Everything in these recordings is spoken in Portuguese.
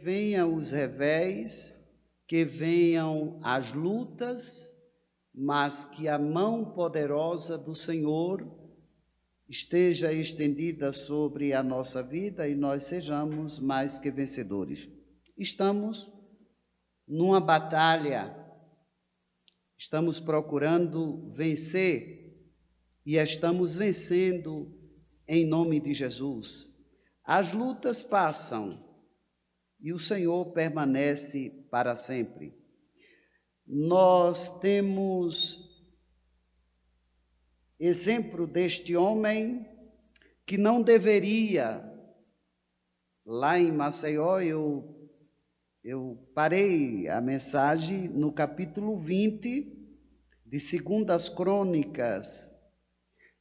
Venham os revés, que venham as lutas, mas que a mão poderosa do Senhor esteja estendida sobre a nossa vida e nós sejamos mais que vencedores. Estamos numa batalha, estamos procurando vencer e estamos vencendo em nome de Jesus. As lutas passam e o Senhor permanece para sempre. Nós temos exemplo deste homem que não deveria. Lá em Maceió, eu parei a mensagem no capítulo 20 de 2 Crônicas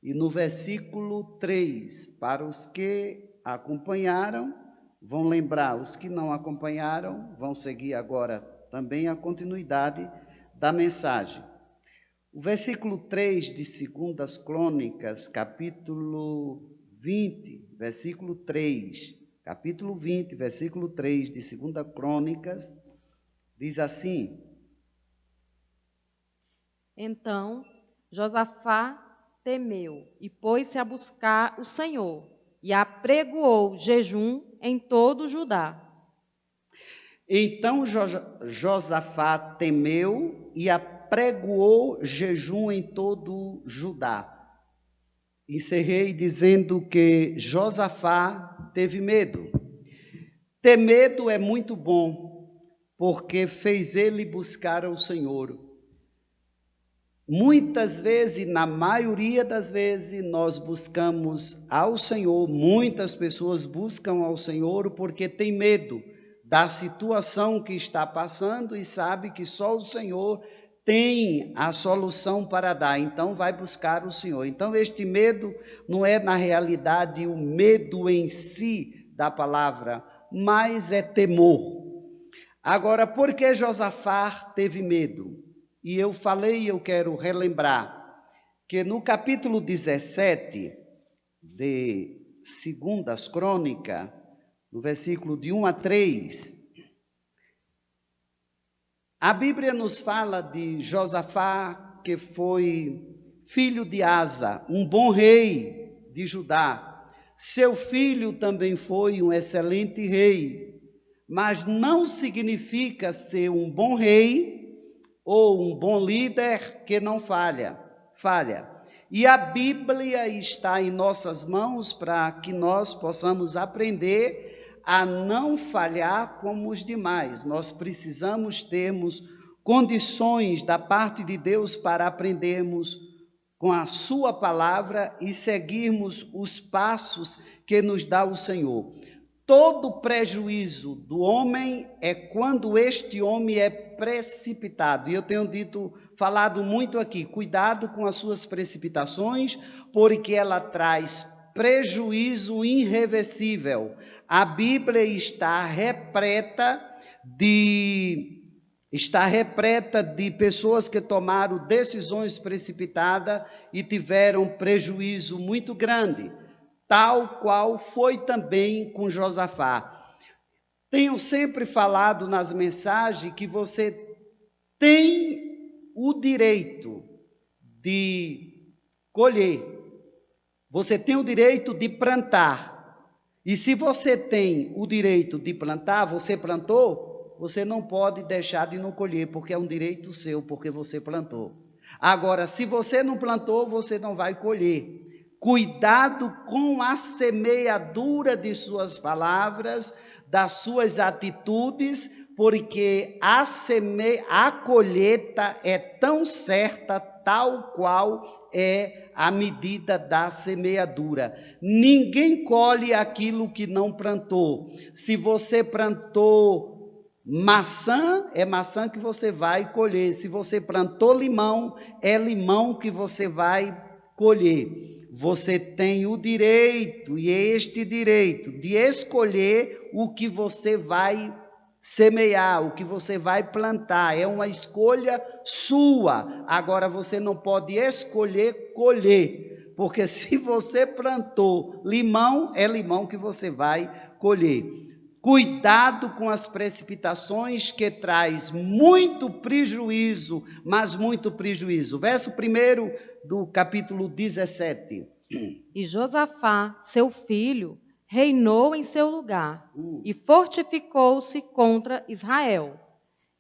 e no versículo 3. Para os que acompanharam, vão lembrar, os que não acompanharam, vão seguir agora também a continuidade da mensagem. O versículo 3 de 2 Crônicas, capítulo 20, versículo 3, capítulo 20, versículo 3 de 2 Crônicas, diz assim: Então Josafá temeu e pôs-se a buscar o Senhor e apregoou jejum em todo o Judá. Então Josafá temeu e apregoou jejum em todo Judá. Encerrei dizendo que Josafá teve medo. Ter medo é muito bom, porque fez ele buscar o Senhor. Muitas vezes, na maioria das vezes, nós buscamos ao Senhor, muitas pessoas buscam ao Senhor porque tem medo da situação que está passando e sabe que só o Senhor tem a solução para dar, então vai buscar o Senhor. Então este medo não é na realidade o medo em si da palavra, mas é temor. Agora, por que Josafá teve medo? E eu falei, eu quero relembrar, que no capítulo 17 de 2 Crônicas, no versículo de 1 a 3, a Bíblia nos fala de Josafá, que foi filho de Asa, um bom rei de Judá. Seu filho também foi um excelente rei, mas não significa ser um bom rei ou um bom líder que não falha. E a Bíblia está em nossas mãos para que nós possamos aprender a não falhar como os demais. Nós precisamos termos condições da parte de Deus para aprendermos com a sua palavra e seguirmos os passos que nos dá o Senhor. Todo prejuízo do homem é quando este homem é precipitado. E eu tenho falado muito aqui, cuidado com as suas precipitações, porque ela traz prejuízo irreversível. A Bíblia está repleta de pessoas que tomaram decisões precipitadas e tiveram prejuízo muito grande, tal qual foi também com Josafá. Tenho sempre falado nas mensagens que você tem o direito de colher, você tem o direito de plantar. E se você tem o direito de plantar, você plantou, você não pode deixar de não colher, porque é um direito seu, porque você plantou. Agora, se você não plantou, você não vai colher. Cuidado com a semeadura de suas palavras, das suas atitudes, porque a colheita é tão certa, tal qual é a medida da semeadura. Ninguém colhe aquilo que não plantou. Se você plantou maçã, é maçã que você vai colher. Se você plantou limão, é limão que você vai colher. Você tem o direito, e este direito, de escolher o que você vai semear, o que você vai plantar. É uma escolha sua. Agora você não pode escolher colher, porque se você plantou limão, é limão que você vai colher. Cuidado com as precipitações, que traz muito prejuízo, mas muito prejuízo. Verso 1 do capítulo 17. E Josafá, seu filho, reinou em seu lugar e fortificou-se contra Israel.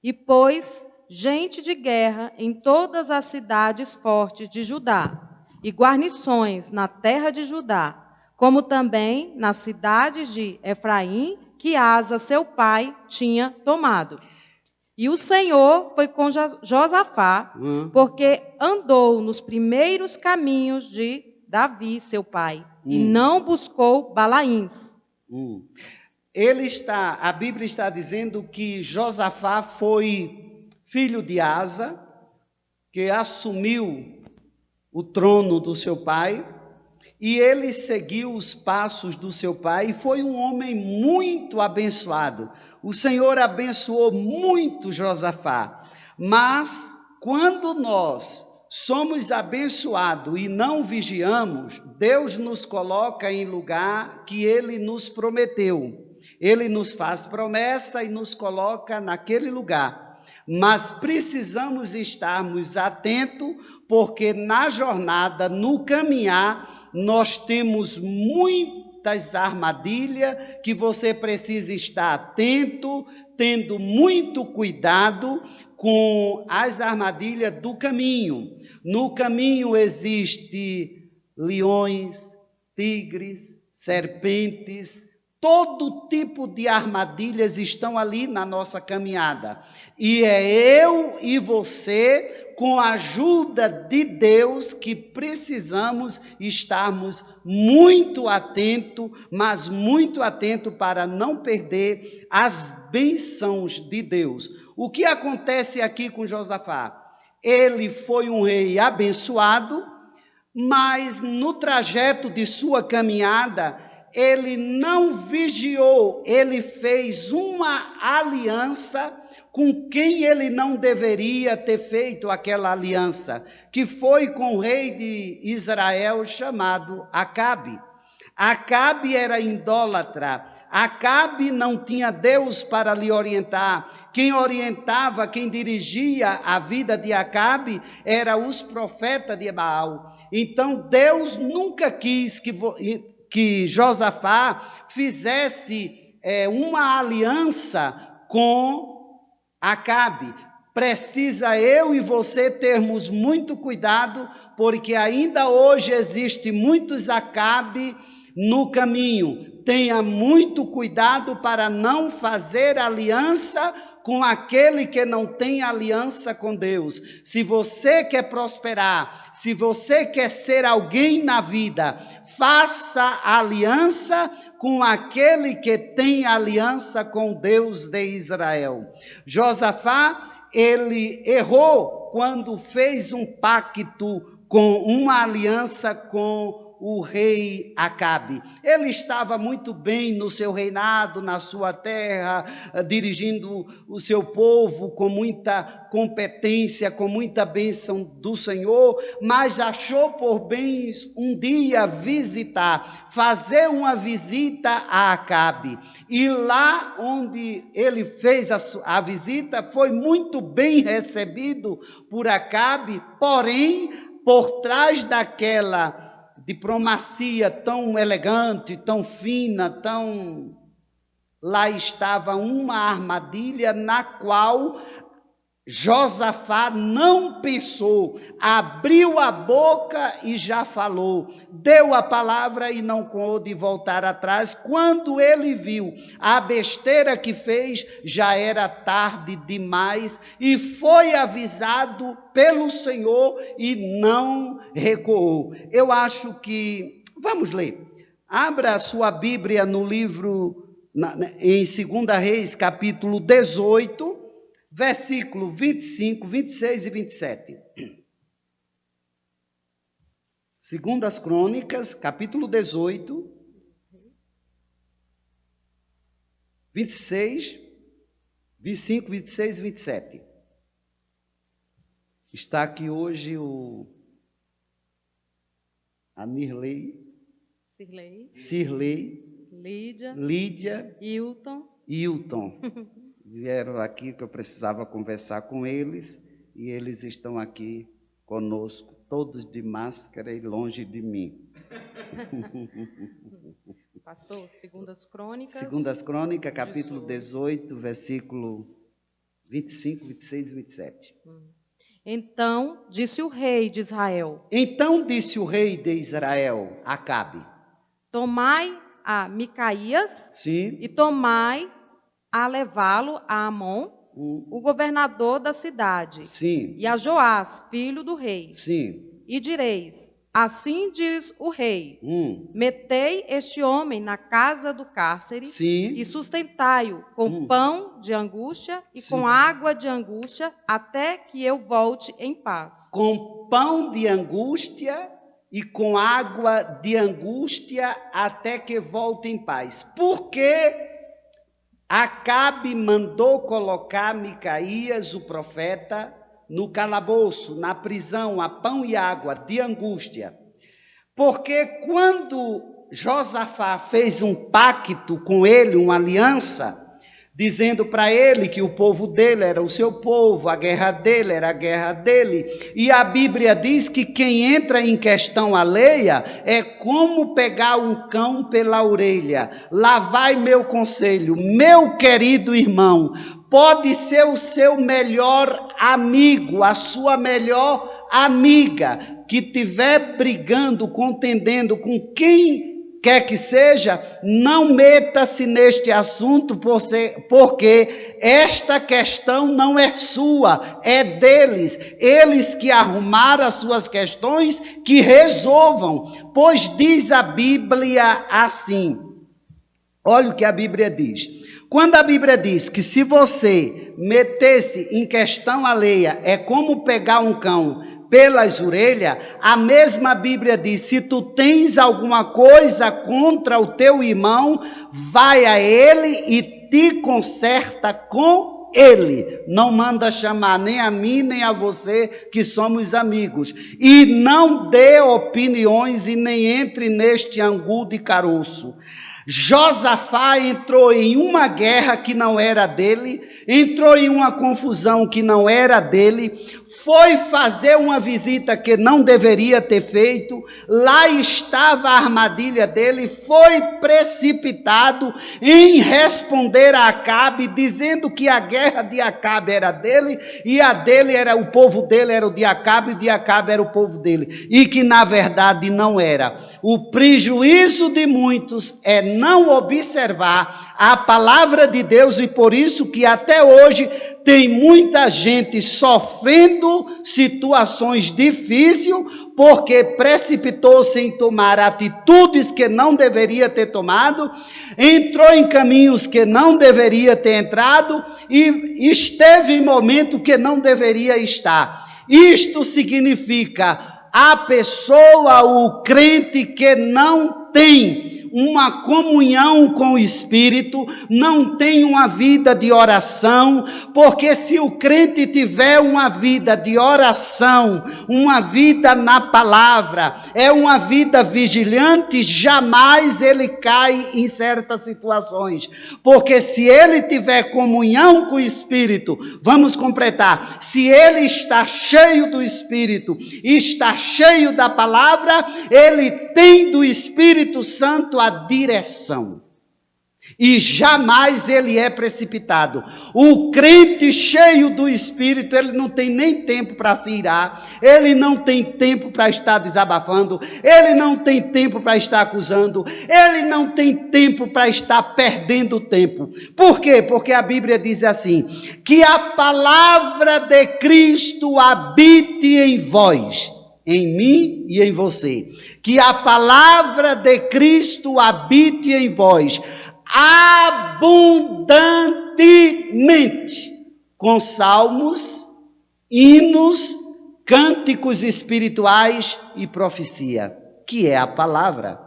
E pôs gente de guerra em todas as cidades fortes de Judá e guarnições na terra de Judá, como também nas cidades de Efraim, que Asa, seu pai, tinha tomado. E o Senhor foi com Josafá, porque andou nos primeiros caminhos de Davi, seu pai, e não buscou Balaíns. A Bíblia está dizendo que Josafá foi filho de Asa, que assumiu o trono do seu pai, e ele seguiu os passos do seu pai, e foi um homem muito abençoado. O Senhor abençoou muito Josafá, mas quando nós somos abençoados e não vigiamos, Deus nos coloca em lugar que Ele nos prometeu. Ele nos faz promessa e nos coloca naquele lugar. Mas precisamos estarmos atentos, porque na jornada, no caminhar, nós temos muitas armadilhas que você precisa estar atento, tendo muito cuidado com as armadilhas do caminho. No caminho existe leões, tigres, serpentes, todo tipo de armadilhas estão ali na nossa caminhada. E é eu e você, com a ajuda de Deus, que precisamos estarmos muito atentos, mas muito atentos para não perder as bênçãos de Deus. O que acontece aqui com Josafá? Ele foi um rei abençoado, mas no trajeto de sua caminhada, ele não vigiou, ele fez uma aliança com quem ele não deveria ter feito aquela aliança, que foi com o rei de Israel chamado Acabe. Acabe era idólatra, Acabe não tinha Deus para lhe orientar. Quem orientava, quem dirigia a vida de Acabe eram os profetas de Baal. Então Deus nunca quis que Josafá fizesse uma aliança com Acabe. Precisa eu e você termos muito cuidado, porque ainda hoje existe muitos Acabe no caminho. Tenha muito cuidado para não fazer aliança com aquele que não tem aliança com Deus. Se você quer prosperar, se você quer ser alguém na vida, faça aliança com aquele que tem aliança com Deus de Israel. Josafá, ele errou quando fez um pacto com uma aliança com o rei Acabe. Ele estava muito bem no seu reinado, na sua terra, dirigindo o seu povo com muita competência, com muita bênção do Senhor, mas achou por bem um dia fazer uma visita a Acabe. E lá onde ele fez a visita, foi muito bem recebido por Acabe, porém, por trás daquela diplomacia tão elegante, tão fina, lá estava uma armadilha na qual Josafá não pensou, abriu a boca e já falou, deu a palavra e não pôde voltar atrás. Quando ele viu a besteira que fez, já era tarde demais e foi avisado pelo Senhor e não recuou. Eu acho que, vamos ler, abra a sua Bíblia no livro, em 2 Reis, capítulo 18, versículo 25, 26 e 27. Segundas Crônicas, capítulo 18, 26, 25, 26 e 27. Está aqui hoje a Cirlei, Lídia, Hilton. Vieram aqui que eu precisava conversar com eles e eles estão aqui conosco, todos de máscara e longe de mim. Pastor, Segundas Crônicas. Segundas Crônicas, capítulo 18, versículo 25, 26 e 27. Então disse o rei de Israel. Acabe. Tomai a Micaías. Sim. E tomai a levá-lo a Amon, o governador da cidade. Sim. E a Joás, filho do rei. Sim. E direis: assim diz o rei, metei este homem na casa do cárcere. Sim. E sustentai-o com pão de angústia e com água de angústia, até que eu volte em paz. Com pão de angústia e com água de angústia, até que volte em paz. Porque Acabe mandou colocar Micaías, o profeta, no calabouço, na prisão, a pão e água de angústia. Porque quando Josafá fez um pacto com ele, uma aliança, dizendo para ele que o povo dele era o seu povo, a guerra dele era a guerra dele, e a Bíblia diz que quem entra em questão alheia é como pegar um cão pela orelha. Lá vai meu conselho, meu querido irmão, pode ser o seu melhor amigo, a sua melhor amiga, que estiver brigando, contendendo com quem quer que seja, não meta-se neste assunto, porque esta questão não é sua, é deles. Eles que arrumaram as suas questões, que resolvam. Pois diz a Bíblia assim, olha o que a Bíblia diz. Quando a Bíblia diz que se você metesse em questão alheia, é como pegar um cão pelas orelhas, a mesma Bíblia diz, se tu tens alguma coisa contra o teu irmão, vai a ele e te conserta com ele. Não manda chamar nem a mim, nem a você, que somos amigos. E não dê opiniões e nem entre neste angu de caroço. Josafá entrou em uma guerra que não era dele, entrou em uma confusão que não era dele, foi fazer uma visita que não deveria ter feito, lá estava a armadilha dele, foi precipitado em responder a Acabe, dizendo que a guerra de Acabe era dele, e a dele era o povo dele, era o de Acabe, e o de Acabe era o povo dele, e que na verdade não era. O prejuízo de muitos é não observar a palavra de Deus, e por isso que até hoje tem muita gente sofrendo situações difíceis, porque precipitou-se em tomar atitudes que não deveria ter tomado, entrou em caminhos que não deveria ter entrado e esteve em momento que não deveria estar. Isto significa a pessoa, o crente que não tem uma comunhão com o Espírito, não tem uma vida de oração, porque se o crente tiver uma vida de oração, uma vida na palavra, é uma vida vigilante, jamais ele cai em certas situações, porque se ele tiver comunhão com o Espírito, vamos completar, se ele está cheio do Espírito, está cheio da palavra, ele tem do Espírito Santo a direção, e jamais ele é precipitado. O crente cheio do Espírito, ele não tem nem tempo para se irar, ele não tem tempo para estar desabafando, ele não tem tempo para estar acusando, ele não tem tempo para estar perdendo tempo. Por quê? Porque a Bíblia diz assim, que a palavra de Cristo habite em vós, em mim e em você, que a palavra de Cristo habite em vós abundantemente, com salmos, hinos, cânticos espirituais e profecia, que é a palavra.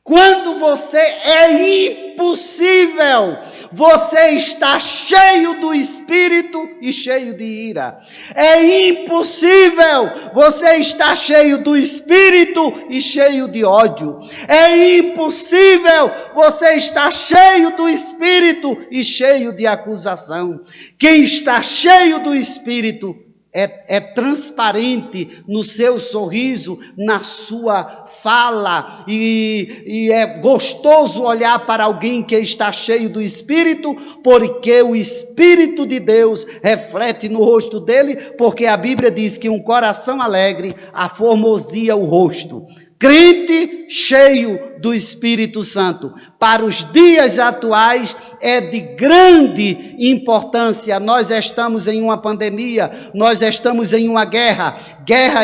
Quando você é impossível, você está cheio do Espírito e cheio de ira. É impossível, você está cheio do Espírito e cheio de ódio. É impossível, você está cheio do Espírito e cheio de acusação. Quem está cheio do Espírito é transparente no seu sorriso, na sua fala, e é gostoso olhar para alguém que está cheio do Espírito, porque o Espírito de Deus reflete no rosto dele, porque a Bíblia diz que um coração alegre aformosia o rosto. Crente cheio do Espírito Santo. Para os dias atuais é de grande importância. Nós estamos em uma pandemia, nós estamos em uma guerra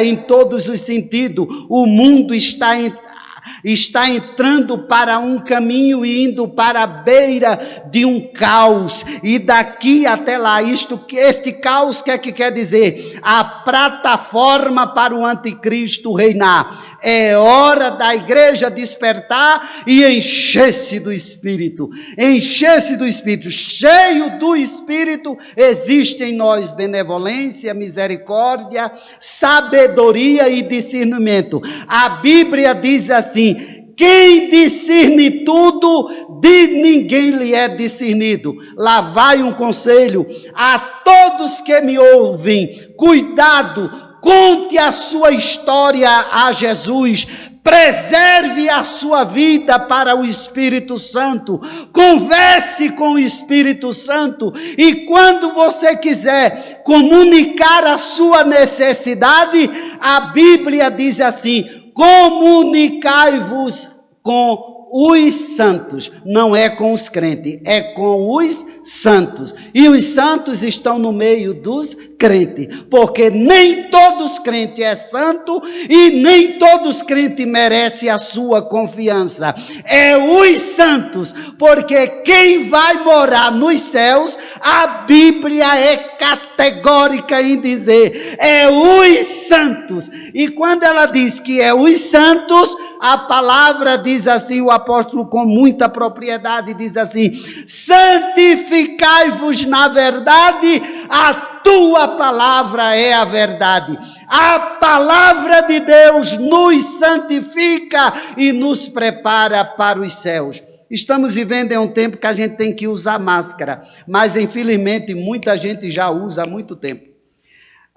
em todos os sentidos. O mundo está entrando para um caminho e indo para a beira de um caos, e daqui até lá, este caos, que quer dizer? A plataforma para o anticristo reinar. É hora da igreja despertar e encher-se do Espírito. Encher-se do Espírito. Cheio do Espírito, existe em nós benevolência, misericórdia, sabedoria e discernimento. A Bíblia diz assim: quem discerne tudo, de ninguém lhe é discernido. Lá vai um conselho a todos que me ouvem: cuidado, conte a sua história a Jesus, preserve a sua vida para o Espírito Santo, converse com o Espírito Santo, e quando você quiser comunicar a sua necessidade, a Bíblia diz assim: comunicai-vos com os santos. Não é com os crentes, é com os santos. E os santos estão no meio dos crentes, porque nem todos crentes é santo e nem todos crentes merecem a sua confiança. É os santos, porque quem vai morar nos céus, a Bíblia é categórica em dizer, é os santos. E quando ela diz que é os santos, a palavra diz assim, o apóstolo com muita propriedade diz assim: santificai-vos na verdade, a tua palavra é a verdade. A palavra de Deus nos santifica e nos prepara para os céus. Estamos vivendo em um tempo que a gente tem que usar máscara, mas infelizmente muita gente já usa há muito tempo.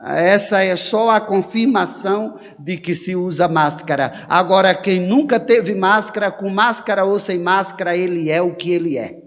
Essa é só a confirmação de que se usa máscara. Agora, quem nunca teve máscara, com máscara ou sem máscara, ele é o que ele é.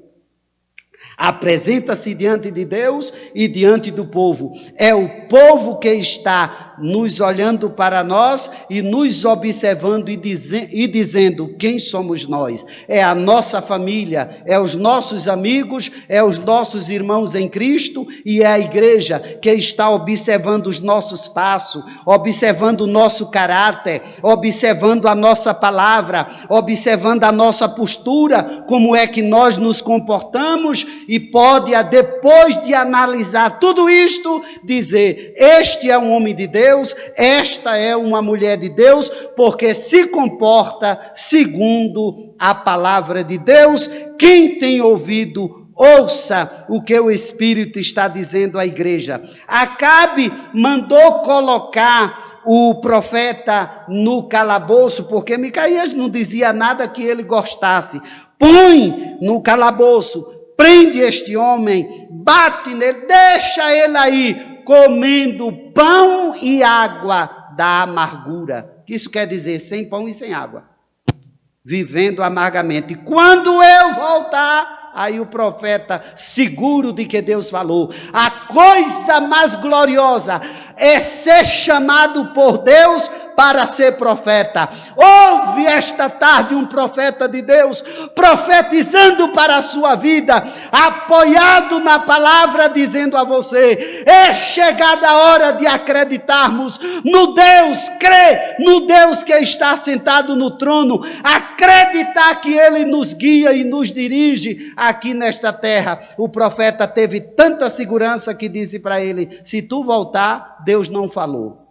Apresenta-se diante de Deus e diante do povo. É o povo que está nos olhando para nós e nos observando e dizendo quem somos nós. É a nossa família, é os nossos amigos, é os nossos irmãos em Cristo, e é a igreja que está observando os nossos passos, observando o nosso caráter, observando a nossa palavra, observando a nossa postura, como é que nós nos comportamos, e pode, depois de analisar tudo isto, dizer: este é um homem de Deus, esta é uma mulher de Deus, porque se comporta segundo a palavra de Deus. Quem tem ouvido, ouça o que o Espírito está dizendo à igreja. Acabe mandou colocar o profeta no calabouço, porque Micaías não dizia nada que ele gostasse. Põe no calabouço, prende este homem, bate nele, deixa ele aí, comendo pão e água da amargura. Isso quer dizer sem pão e sem água, vivendo amargamente. E quando eu voltar, aí o profeta, seguro de que Deus falou, a coisa mais gloriosa é ser chamado por Deus para ser profeta. Ouve esta tarde um profeta de Deus profetizando para a sua vida, apoiado na palavra, dizendo a você: é chegada a hora de acreditarmos no Deus, crer no Deus que está sentado no trono, acreditar que Ele nos guia e nos dirige aqui nesta terra. O profeta teve tanta segurança que disse para ele: se tu voltar, Deus não falou.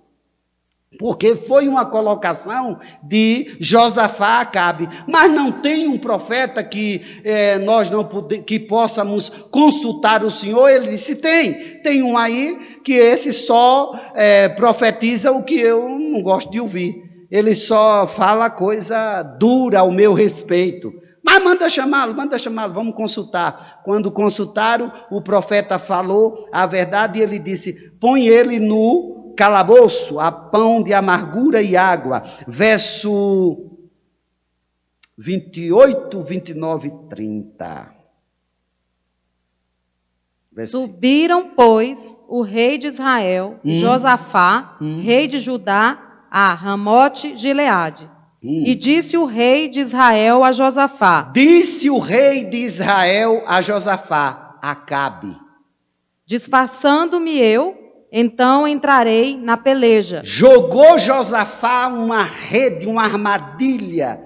Porque foi uma colocação de Josafá a Acabe. Mas não tem um profeta que nós não que possamos consultar o Senhor? Ele disse, tem um aí que esse só profetiza o que eu não gosto de ouvir. Ele só fala coisa dura ao meu respeito. Mas manda chamá-lo, vamos consultar. Quando consultaram, o profeta falou a verdade e ele disse, põe ele no calabouço, a pão de amargura e água. Verso 28, 29 e 30. Subiram, pois, o rei de Israel, Josafá, rei de Judá, a Ramote-Gileade. E disse o rei de Israel a Josafá. Disse o rei de Israel a Josafá, Acabe. Disfarçando-me eu, então entrarei na peleja. Jogou Josafá uma rede, uma armadilha,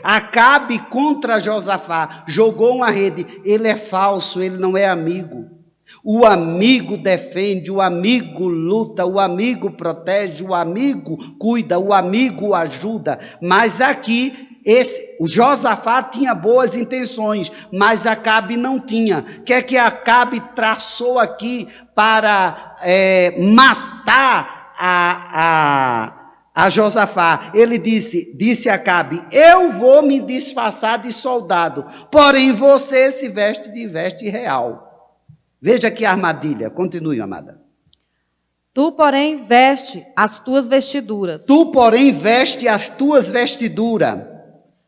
Acabe contra Josafá. Jogou uma rede. Ele é falso, ele não é amigo. O amigo defende, o amigo luta, o amigo protege, o amigo cuida, o amigo ajuda. Mas aqui, o Josafá tinha boas intenções, mas Acabe não tinha. O que é que Acabe traçou aqui para matar a Josafá? Ele disse a Acabe, eu vou me disfarçar de soldado, porém você se veste de veste real. Veja que armadilha. Continue, amada. Tu, porém, veste as tuas vestiduras.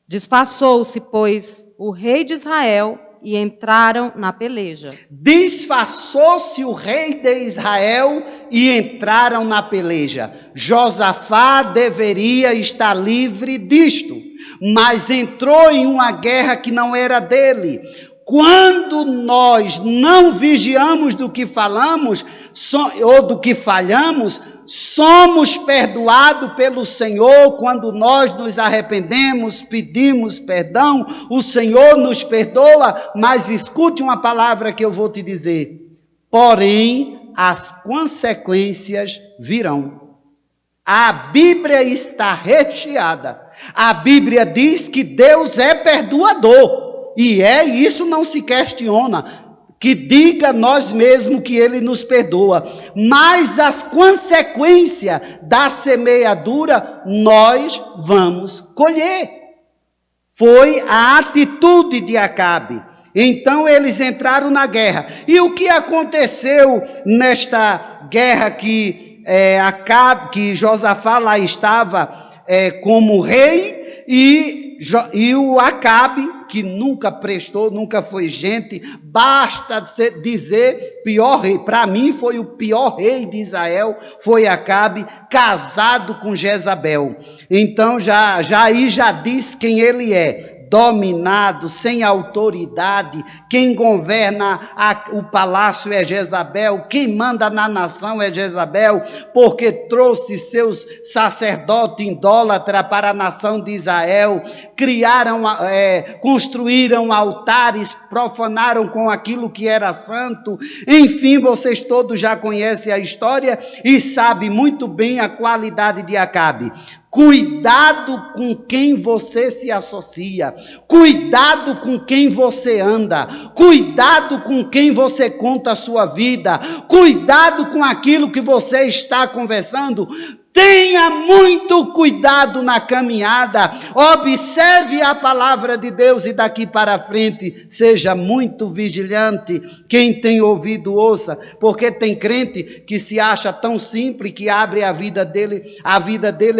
Disfarçou-se, pois, o rei de Israel e entraram na peleja. Disfarçou-se o rei de Israel e entraram na peleja. Josafá deveria estar livre disto, mas entrou em uma guerra que não era dele. Quando nós não vigiamos do que falamos ou do que falhamos, somos perdoados pelo Senhor. Quando nós nos arrependemos, pedimos perdão, o Senhor nos perdoa. Mas escute uma palavra que eu vou te dizer. Porém, as consequências virão. A Bíblia está recheada. A Bíblia diz que Deus é perdoador. E isso não se questiona, que diga nós mesmos que Ele nos perdoa, mas as consequências da semeadura nós vamos colher. Foi a atitude de Acabe. Então eles entraram na guerra. E o que aconteceu nesta guerra que Josafá lá estava como rei e o Acabe, que nunca prestou, nunca foi gente, basta dizer, pior rei, para mim foi o pior rei de Israel, foi Acabe, casado com Jezabel. Então já diz quem ele é. Dominado, sem autoridade, quem governa o palácio é Jezabel, quem manda na nação é Jezabel, porque trouxe seus sacerdotes idólatras para a nação de Israel, construíram altares, profanaram com aquilo que era santo. Enfim, vocês todos já conhecem a história e sabem muito bem a qualidade de Acabe. Cuidado com quem você se associa, cuidado com quem você anda, cuidado com quem você conta a sua vida, cuidado com aquilo que você está conversando. Tenha muito cuidado na caminhada, observe a palavra de Deus e daqui para frente seja muito vigilante. Quem tem ouvido ouça, porque tem crente que se acha tão simples que abre a vida dele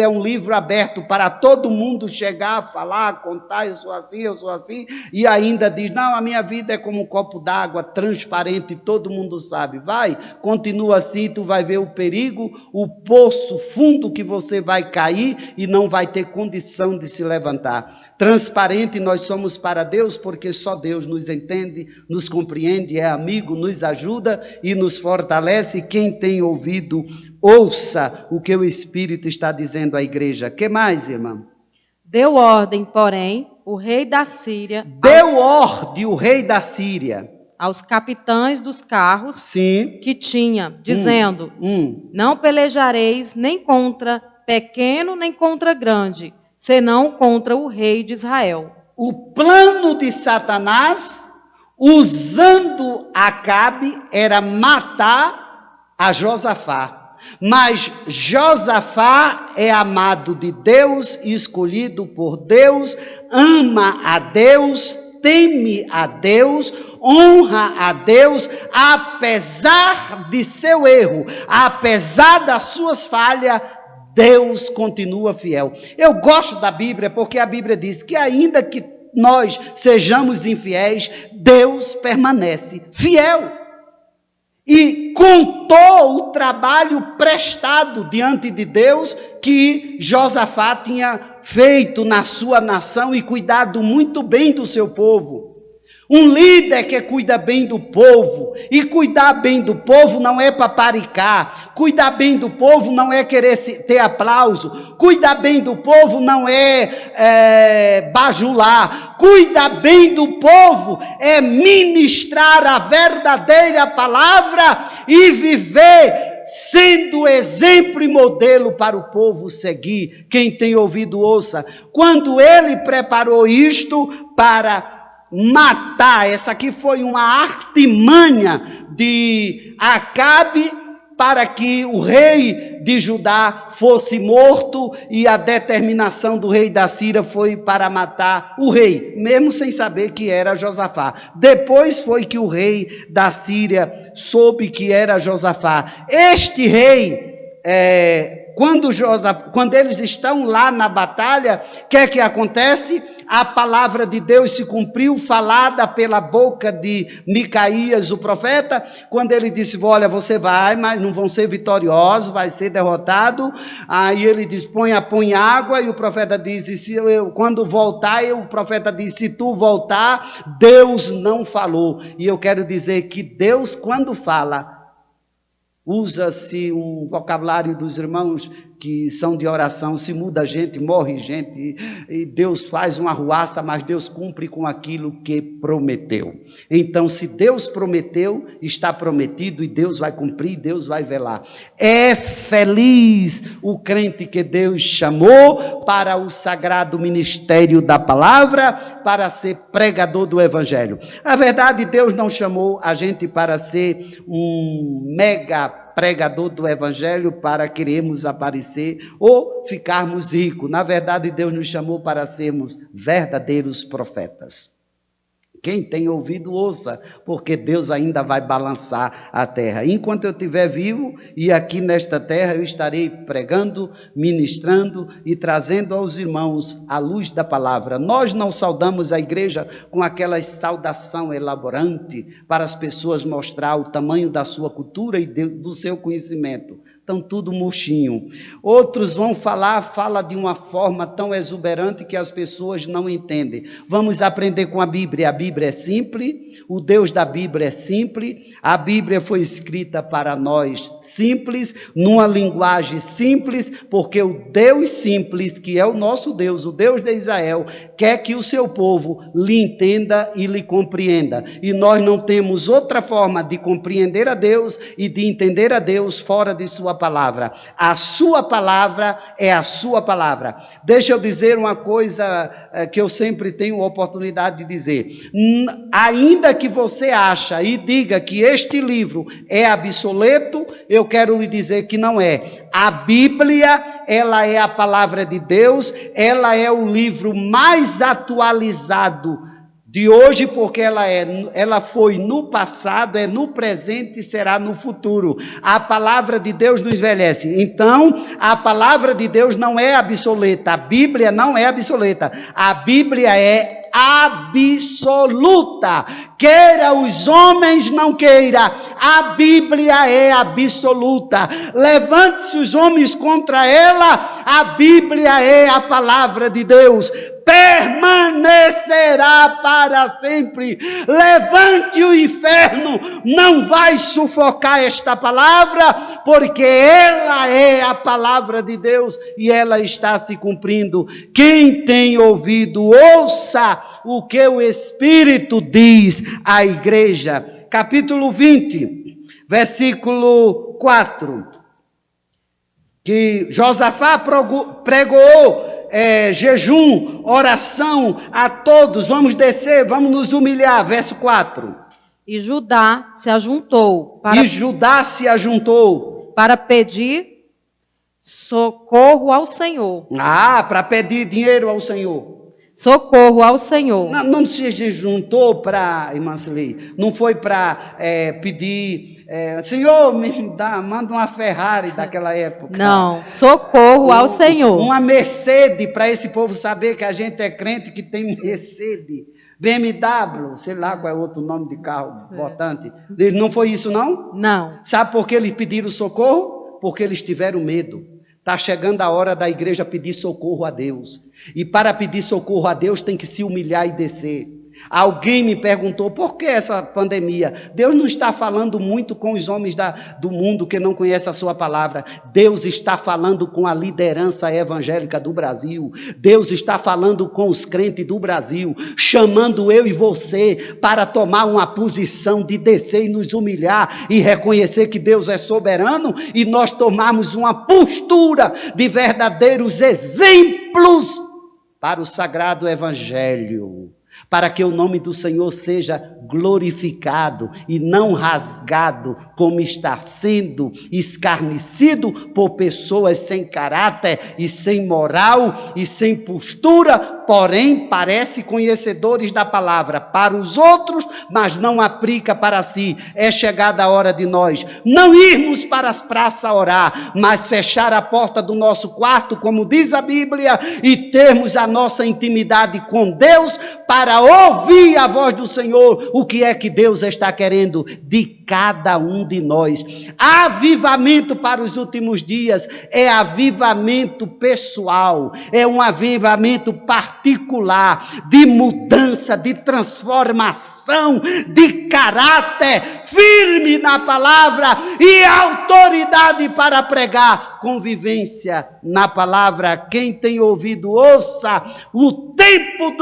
é um livro aberto para todo mundo chegar, falar, contar, eu sou assim, e ainda diz, não, a minha vida é como um copo d'água, transparente, todo mundo sabe. Continua assim, tu vai ver o perigo, o poço fundo que você vai cair e não vai ter condição de se levantar. Transparente nós somos para Deus, porque só Deus nos entende, nos compreende, é amigo, nos ajuda e nos fortalece. Quem tem ouvido, ouça o que o Espírito está dizendo à igreja. Que mais, irmão? Deu ordem, porém, o rei da Síria aos capitães dos carros Sim. que tinha, dizendo: não pelejareis nem contra pequeno nem contra grande, senão contra o rei de Israel. O plano de Satanás, usando Acabe, era matar a Josafá. Mas Josafá é amado de Deus, escolhido por Deus, ama a Deus, teme a Deus, honra a Deus, apesar de seu erro, apesar das suas falhas, Deus continua fiel. Eu gosto da Bíblia porque a Bíblia diz que ainda que nós sejamos infiéis, Deus permanece fiel. E contou o trabalho prestado diante de Deus que Josafá tinha feito na sua nação e cuidado muito bem do seu povo. Um líder que cuida bem do povo, e cuidar bem do povo não é paparicar, cuidar bem do povo não é querer ter aplauso, cuidar bem do povo não é bajular, cuidar bem do povo é ministrar a verdadeira palavra e viver sendo exemplo e modelo para o povo seguir. Quem tem ouvido, ouça. Quando ele preparou isto para matar, essa aqui foi uma artimanha de Acabe para que o rei de Judá fosse morto, e a determinação do rei da Síria foi para matar o rei, mesmo sem saber que era Josafá. Depois foi que o rei da Síria soube que era Josafá. Este rei, quando eles estão lá na batalha, o que é que acontece? A palavra de Deus se cumpriu, falada pela boca de Micaías, o profeta, quando ele disse: olha, você vai, mas não vão ser vitoriosos, vai ser derrotado. Aí ele diz: põe água, e o profeta disse: quando voltar, o profeta disse: se tu voltar, Deus não falou. E eu quero dizer que Deus, quando fala, usa-se um vocabulário dos irmãos que são de oração, se muda gente, morre gente, e Deus faz uma arruaça, mas Deus cumpre com aquilo que prometeu. Então, se Deus prometeu, está prometido, e Deus vai cumprir, Deus vai velar. É feliz o crente que Deus chamou para o sagrado ministério da palavra, para ser pregador do evangelho. A verdade, Deus não chamou a gente para ser um mega pregador do evangelho, para querermos aparecer ou ficarmos ricos. Na verdade, Deus nos chamou para sermos verdadeiros profetas. Quem tem ouvido, ouça, porque Deus ainda vai balançar a terra. Enquanto eu estiver vivo e aqui nesta terra, eu estarei pregando, ministrando e trazendo aos irmãos a luz da palavra. Nós não saudamos a igreja com aquela saudação elaborante para as pessoas mostrar o tamanho da sua cultura e do seu conhecimento. Estão tudo murchinho. Outros vão fala de uma forma tão exuberante que as pessoas não entendem. Vamos aprender com a Bíblia. A Bíblia é simples, o Deus da Bíblia é simples, a Bíblia foi escrita para nós simples, numa linguagem simples, porque o Deus simples, que é o nosso Deus, o Deus de Israel, quer que o seu povo lhe entenda e lhe compreenda. E nós não temos outra forma de compreender a Deus e de entender a Deus fora de sua palavra. A sua palavra é a sua palavra. Deixa eu dizer uma coisa que eu sempre tenho oportunidade de dizer. Ainda que você acha e diga que este livro é obsoleto, eu quero lhe dizer que não é. A Bíblia, ela é a palavra de Deus, ela é o livro mais atualizado de hoje, porque ela foi no passado, é no presente e será no futuro. A palavra de Deus não envelhece. Então, a palavra de Deus não é obsoleta. A Bíblia não é obsoleta. A Bíblia é absoluta. Queira os homens, não queira. A Bíblia é absoluta. Levante-se os homens contra ela, a Bíblia é a palavra de Deus. Permanecerá para sempre. Levante o inferno, não vai sufocar esta palavra, porque ela é a palavra de Deus e ela está se cumprindo. Quem tem ouvido, ouça o que o Espírito diz à igreja. Capítulo 20, versículo 4. Que Josafá pregou jejum, oração a todos, vamos descer, vamos nos humilhar, verso 4. E Judá se ajuntou para pedir socorro ao Senhor. Para pedir dinheiro ao Senhor. Socorro ao Senhor. Não se juntou para, irmã Celi, não foi para pedir... Senhor, manda uma Ferrari daquela época. Não, socorro ao Senhor. Uma Mercedes, para esse povo saber que a gente é crente, que tem Mercedes. BMW, sei lá qual é outro nome de carro importante. Não foi isso, não? Não. Sabe por que eles pediram socorro? Porque eles tiveram medo. Está chegando a hora da igreja pedir socorro a Deus. E para pedir socorro a Deus tem que se humilhar e descer. Alguém me perguntou, por que essa pandemia? Deus não está falando muito com os homens do mundo que não conhecem a sua palavra. Deus está falando com a liderança evangélica do Brasil. Deus está falando com os crentes do Brasil, chamando eu e você para tomar uma posição de descer e nos humilhar e reconhecer que Deus é soberano e nós tomarmos uma postura de verdadeiros exemplos para o sagrado evangelho. Para que o nome do Senhor seja glorificado e não rasgado, como está sendo escarnecido por pessoas sem caráter e sem moral e sem postura, porém parece conhecedores da palavra para os outros, mas não aplica para si. É chegada a hora de nós não irmos para as praças orar, mas fechar a porta do nosso quarto, como diz a Bíblia, e termos a nossa intimidade com Deus para ouvir a voz do Senhor, o que é que Deus está querendo de cada um de nós. Avivamento para os últimos dias é avivamento pessoal, é um avivamento particular, de mudança, de transformação, de caráter firme na palavra e autoridade para pregar, convivência na palavra. Quem tem ouvido, ouça. O tempo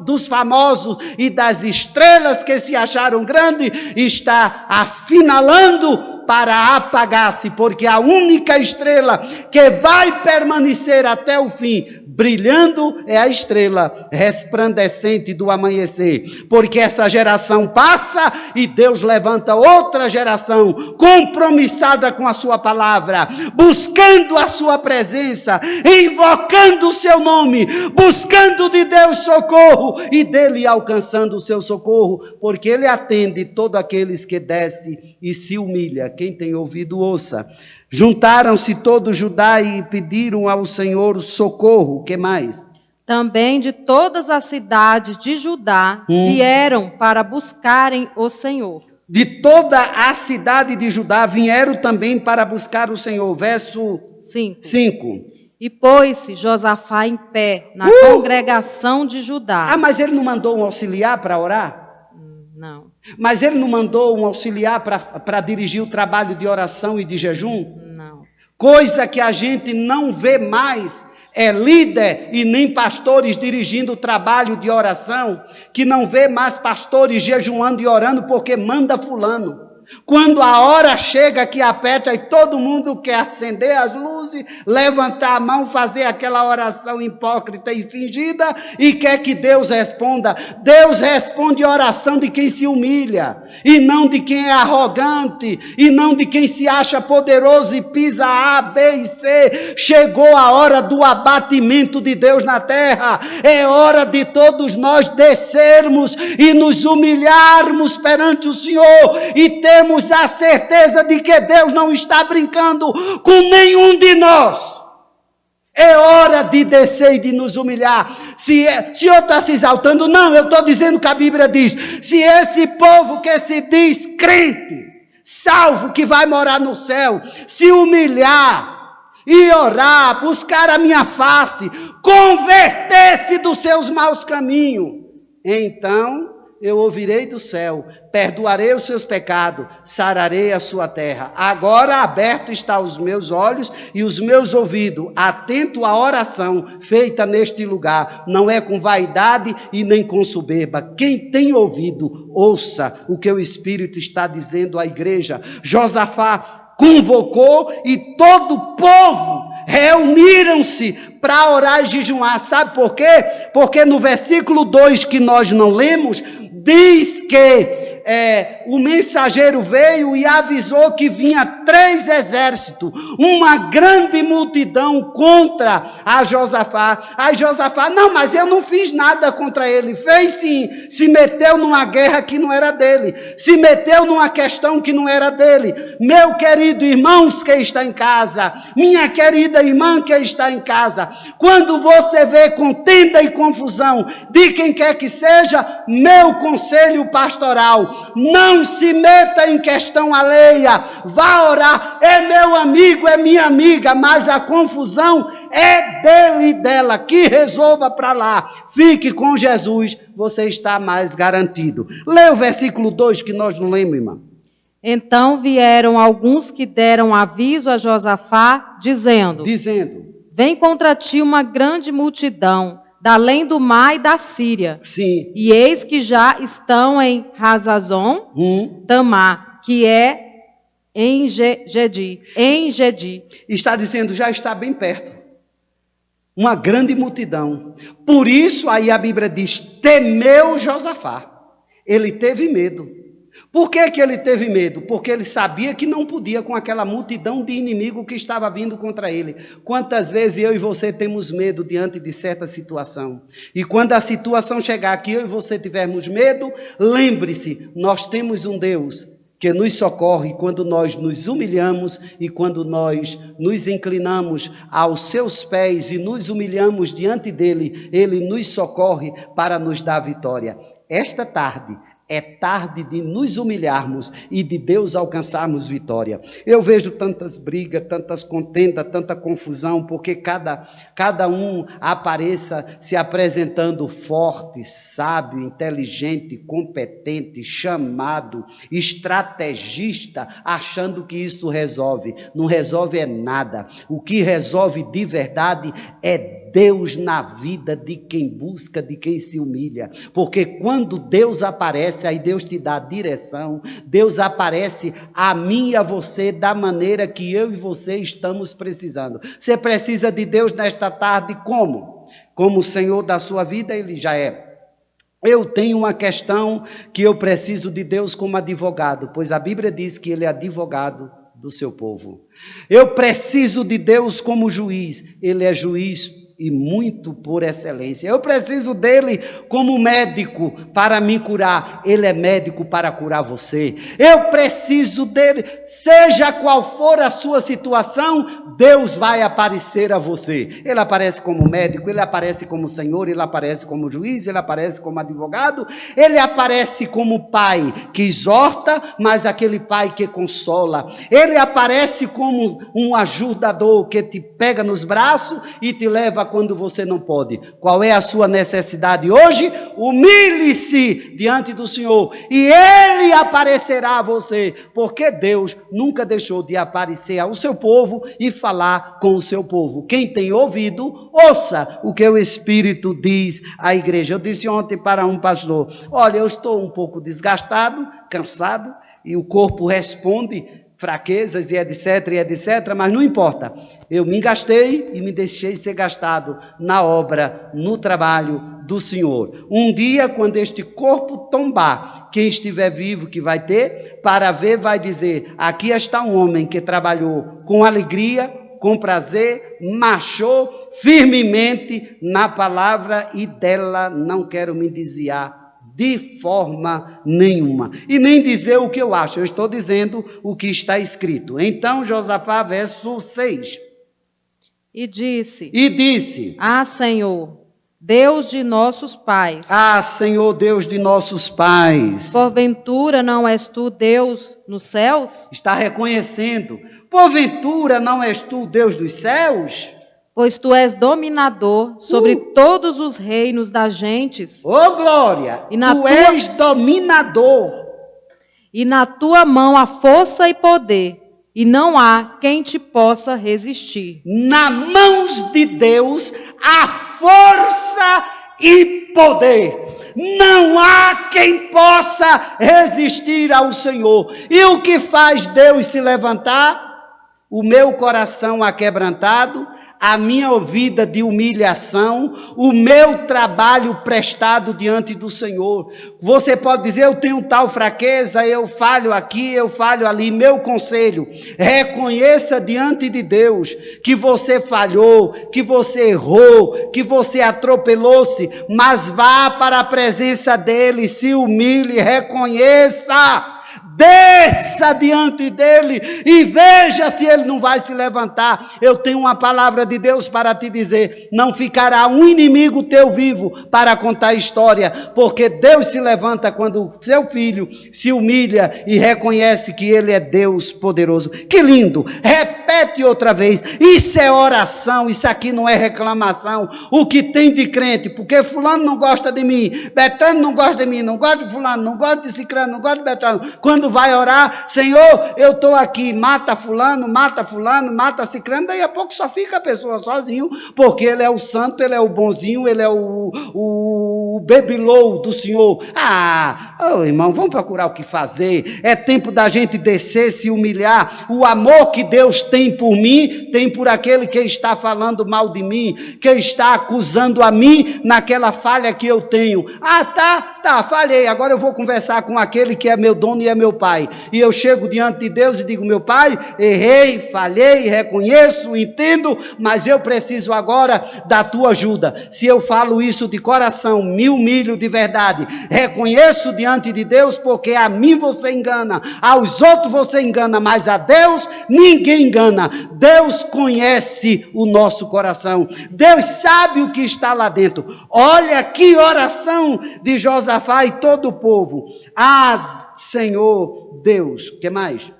dos famosos e das estrelas que se acharam grandes está afinalando para apagar-se, porque a única estrela que vai permanecer até o fim, brilhando, é a estrela resplandecente do amanhecer, porque essa geração passa e Deus levanta outra geração compromissada com a sua palavra, buscando a sua presença, invocando o seu nome, buscando de Deus socorro e dele alcançando o seu socorro, porque ele atende todos aqueles que descem e se humilha. Quem tem ouvido, ouça. Juntaram-se todos Judá e pediram ao Senhor socorro. O que mais? Também de todas as cidades de Judá vieram para buscarem o Senhor. De toda a cidade de Judá vieram também para buscar o Senhor. Verso 5. E pôs-se Josafá em pé na congregação de Judá. Mas ele não mandou um auxiliar para orar? Não. Mas ele não mandou um auxiliar para dirigir o trabalho de oração e de jejum? Não. Coisa que a gente não vê mais é líder e nem pastores dirigindo o trabalho de oração, que não vê mais pastores jejuando e orando porque manda fulano. Quando a hora chega que aperta e todo mundo quer acender as luzes, levantar a mão, fazer aquela oração hipócrita e fingida e quer que Deus responda. Deus responde a oração de quem se humilha e não de quem é arrogante e não de quem se acha poderoso e pisa A, B e C. Chegou a hora do abatimento de Deus na terra. É hora de todos nós descermos e nos humilharmos perante o Senhor e temos a certeza de que Deus não está brincando com nenhum de nós. É hora de descer e de nos humilhar. Se o senhor está se exaltando, não, eu estou dizendo que a Bíblia diz, se esse povo que se diz crente, salvo que vai morar no céu, se humilhar e orar, buscar a minha face, converter-se dos seus maus caminhos, então eu ouvirei do céu, perdoarei os seus pecados, sararei a sua terra. Agora aberto estão os meus olhos e os meus ouvidos, atento à oração feita neste lugar. Não é com vaidade e nem com soberba. Quem tem ouvido, ouça o que o Espírito está dizendo à igreja. Josafá convocou e todo o povo reuniram-se para orar e jejuar. Sabe por quê? Porque no versículo 2 que nós não lemos, diz que o mensageiro veio e avisou que vinha 3 exércitos, uma grande multidão contra a Josafá. Aí Josafá, não, mas eu não fiz nada contra ele. Fez sim, se meteu numa guerra que não era dele, se meteu numa questão que não era dele. Meu querido irmão que está em casa, minha querida irmã que está em casa, quando você vê contenda e confusão de quem quer que seja, meu conselho pastoral, não se meta em questão alheia, vá orar, é meu amigo, é minha amiga, mas a confusão é dele e dela, que resolva para lá, fique com Jesus, você está mais garantido. Lê o versículo 2 que nós não lemos, irmã. Então vieram alguns que deram aviso a Josafá, dizendo, vem contra ti uma grande multidão, da além do mar e da Síria. Sim. E eis que já estão em Hazazon, Tamar, que é em Gedi. Está dizendo, já está bem perto. Uma grande multidão. Por isso, aí a Bíblia diz, temeu Josafá. Ele teve medo. Por que ele teve medo? Porque ele sabia que não podia com aquela multidão de inimigo que estava vindo contra ele. Quantas vezes eu e você temos medo diante de certa situação? E quando a situação chegar que eu e você tivermos medo, lembre-se, nós temos um Deus que nos socorre quando nós nos humilhamos e quando nós nos inclinamos aos seus pés e nos humilhamos diante dele, ele nos socorre para nos dar vitória. Esta tarde é tarde de nos humilharmos e de Deus alcançarmos vitória. Eu vejo tantas brigas, tantas contendas, tanta confusão, porque cada um apareça se apresentando forte, sábio, inteligente, competente, chamado, estrategista, achando que isso resolve. Não resolve nada. O que resolve de verdade é Deus na vida de quem busca, de quem se humilha. Porque quando Deus aparece, aí Deus te dá direção, Deus aparece a mim e a você da maneira que eu e você estamos precisando. Você precisa de Deus nesta tarde como? Como o Senhor da sua vida, Ele já é. Eu tenho uma questão que eu preciso de Deus como advogado, pois a Bíblia diz que Ele é advogado do seu povo. Eu preciso de Deus como juiz, Ele é juiz e muito por excelência. Eu preciso dele como médico para me curar. Ele é médico para curar você. Eu preciso dele, seja qual for a sua situação, Deus vai aparecer a você. Ele aparece como médico, ele aparece como Senhor, ele aparece como juiz, ele aparece como advogado, ele aparece como pai que exorta, mas aquele pai que consola. Ele aparece como um ajudador que te pega nos braços e te leva quando você não pode. Qual é a sua necessidade hoje? Humilhe-se diante do Senhor e Ele aparecerá a você, porque Deus nunca deixou de aparecer ao seu povo e falar com o seu povo. Quem tem ouvido, ouça o que o Espírito diz à igreja. Eu disse ontem para um pastor, olha, eu estou um pouco desgastado, cansado, e o corpo responde fraquezas e etc, mas não importa. Eu me gastei e me deixei ser gastado na obra, no trabalho do Senhor. Um dia, quando este corpo tombar, quem estiver vivo que vai ter, para ver, vai dizer, aqui está um homem que trabalhou com alegria, com prazer, marchou firmemente na palavra e dela não quero me desviar de forma nenhuma. E nem dizer o que eu acho, eu estou dizendo o que está escrito. Então, Josafá, verso 6. E disse, Ah, Senhor, Deus de nossos pais. Ah, Senhor Deus de nossos pais. Porventura não és tu Deus nos céus? Está reconhecendo. Porventura não és tu Deus dos céus? Pois tu és dominador sobre todos os reinos das gentes. Oh, glória! Tu és dominador. E na tua mão há força e poder, e não há quem te possa resistir. Nas mãos de Deus há força e poder. Não há quem possa resistir ao Senhor. E o que faz Deus se levantar? O meu coração aquebrantado, a minha vida de humilhação, o meu trabalho prestado diante do Senhor. Você pode dizer, eu tenho tal fraqueza, eu falho aqui, eu falho ali. Meu conselho, reconheça diante de Deus que você falhou, que você errou, que você atropelou-se, mas vá para a presença dele, se humilhe, reconheça. Desça diante dele e veja se ele não vai se levantar. Eu tenho uma palavra de Deus para te dizer: não ficará um inimigo teu vivo para contar história, porque Deus se levanta quando seu filho se humilha e reconhece que ele é Deus poderoso. Que lindo! Repete outra vez. Isso é oração, isso aqui não é reclamação. O que tem de crente, porque fulano não gosta de mim, Betano não gosta de mim, não gosta de fulano, não gosta de ciclano, não gosta de Betano. Quando vai orar, Senhor, eu estou aqui, mata fulano, mata ciclano, daí a pouco só fica a pessoa sozinho, porque ele é o santo, ele é o bonzinho, ele é o bebelou do Senhor. Irmão, vamos procurar o que fazer. É tempo da gente descer, se humilhar. O amor que Deus tem por mim, tem por aquele que está falando mal de mim, que está acusando a mim naquela falha que eu tenho. Falhei, agora eu vou conversar com aquele que é meu dono e é meu pai. E eu chego diante de Deus e digo, meu pai, errei, falhei, reconheço, entendo, mas eu preciso agora da tua ajuda. Se eu falo isso de coração, me humilho de verdade, reconheço diante de Deus, porque a mim você engana, aos outros você engana, mas a Deus ninguém engana. Deus conhece o nosso coração, Deus sabe o que está lá dentro. Olha que oração de Josafá e todo o povo. Senhor Deus, o que mais?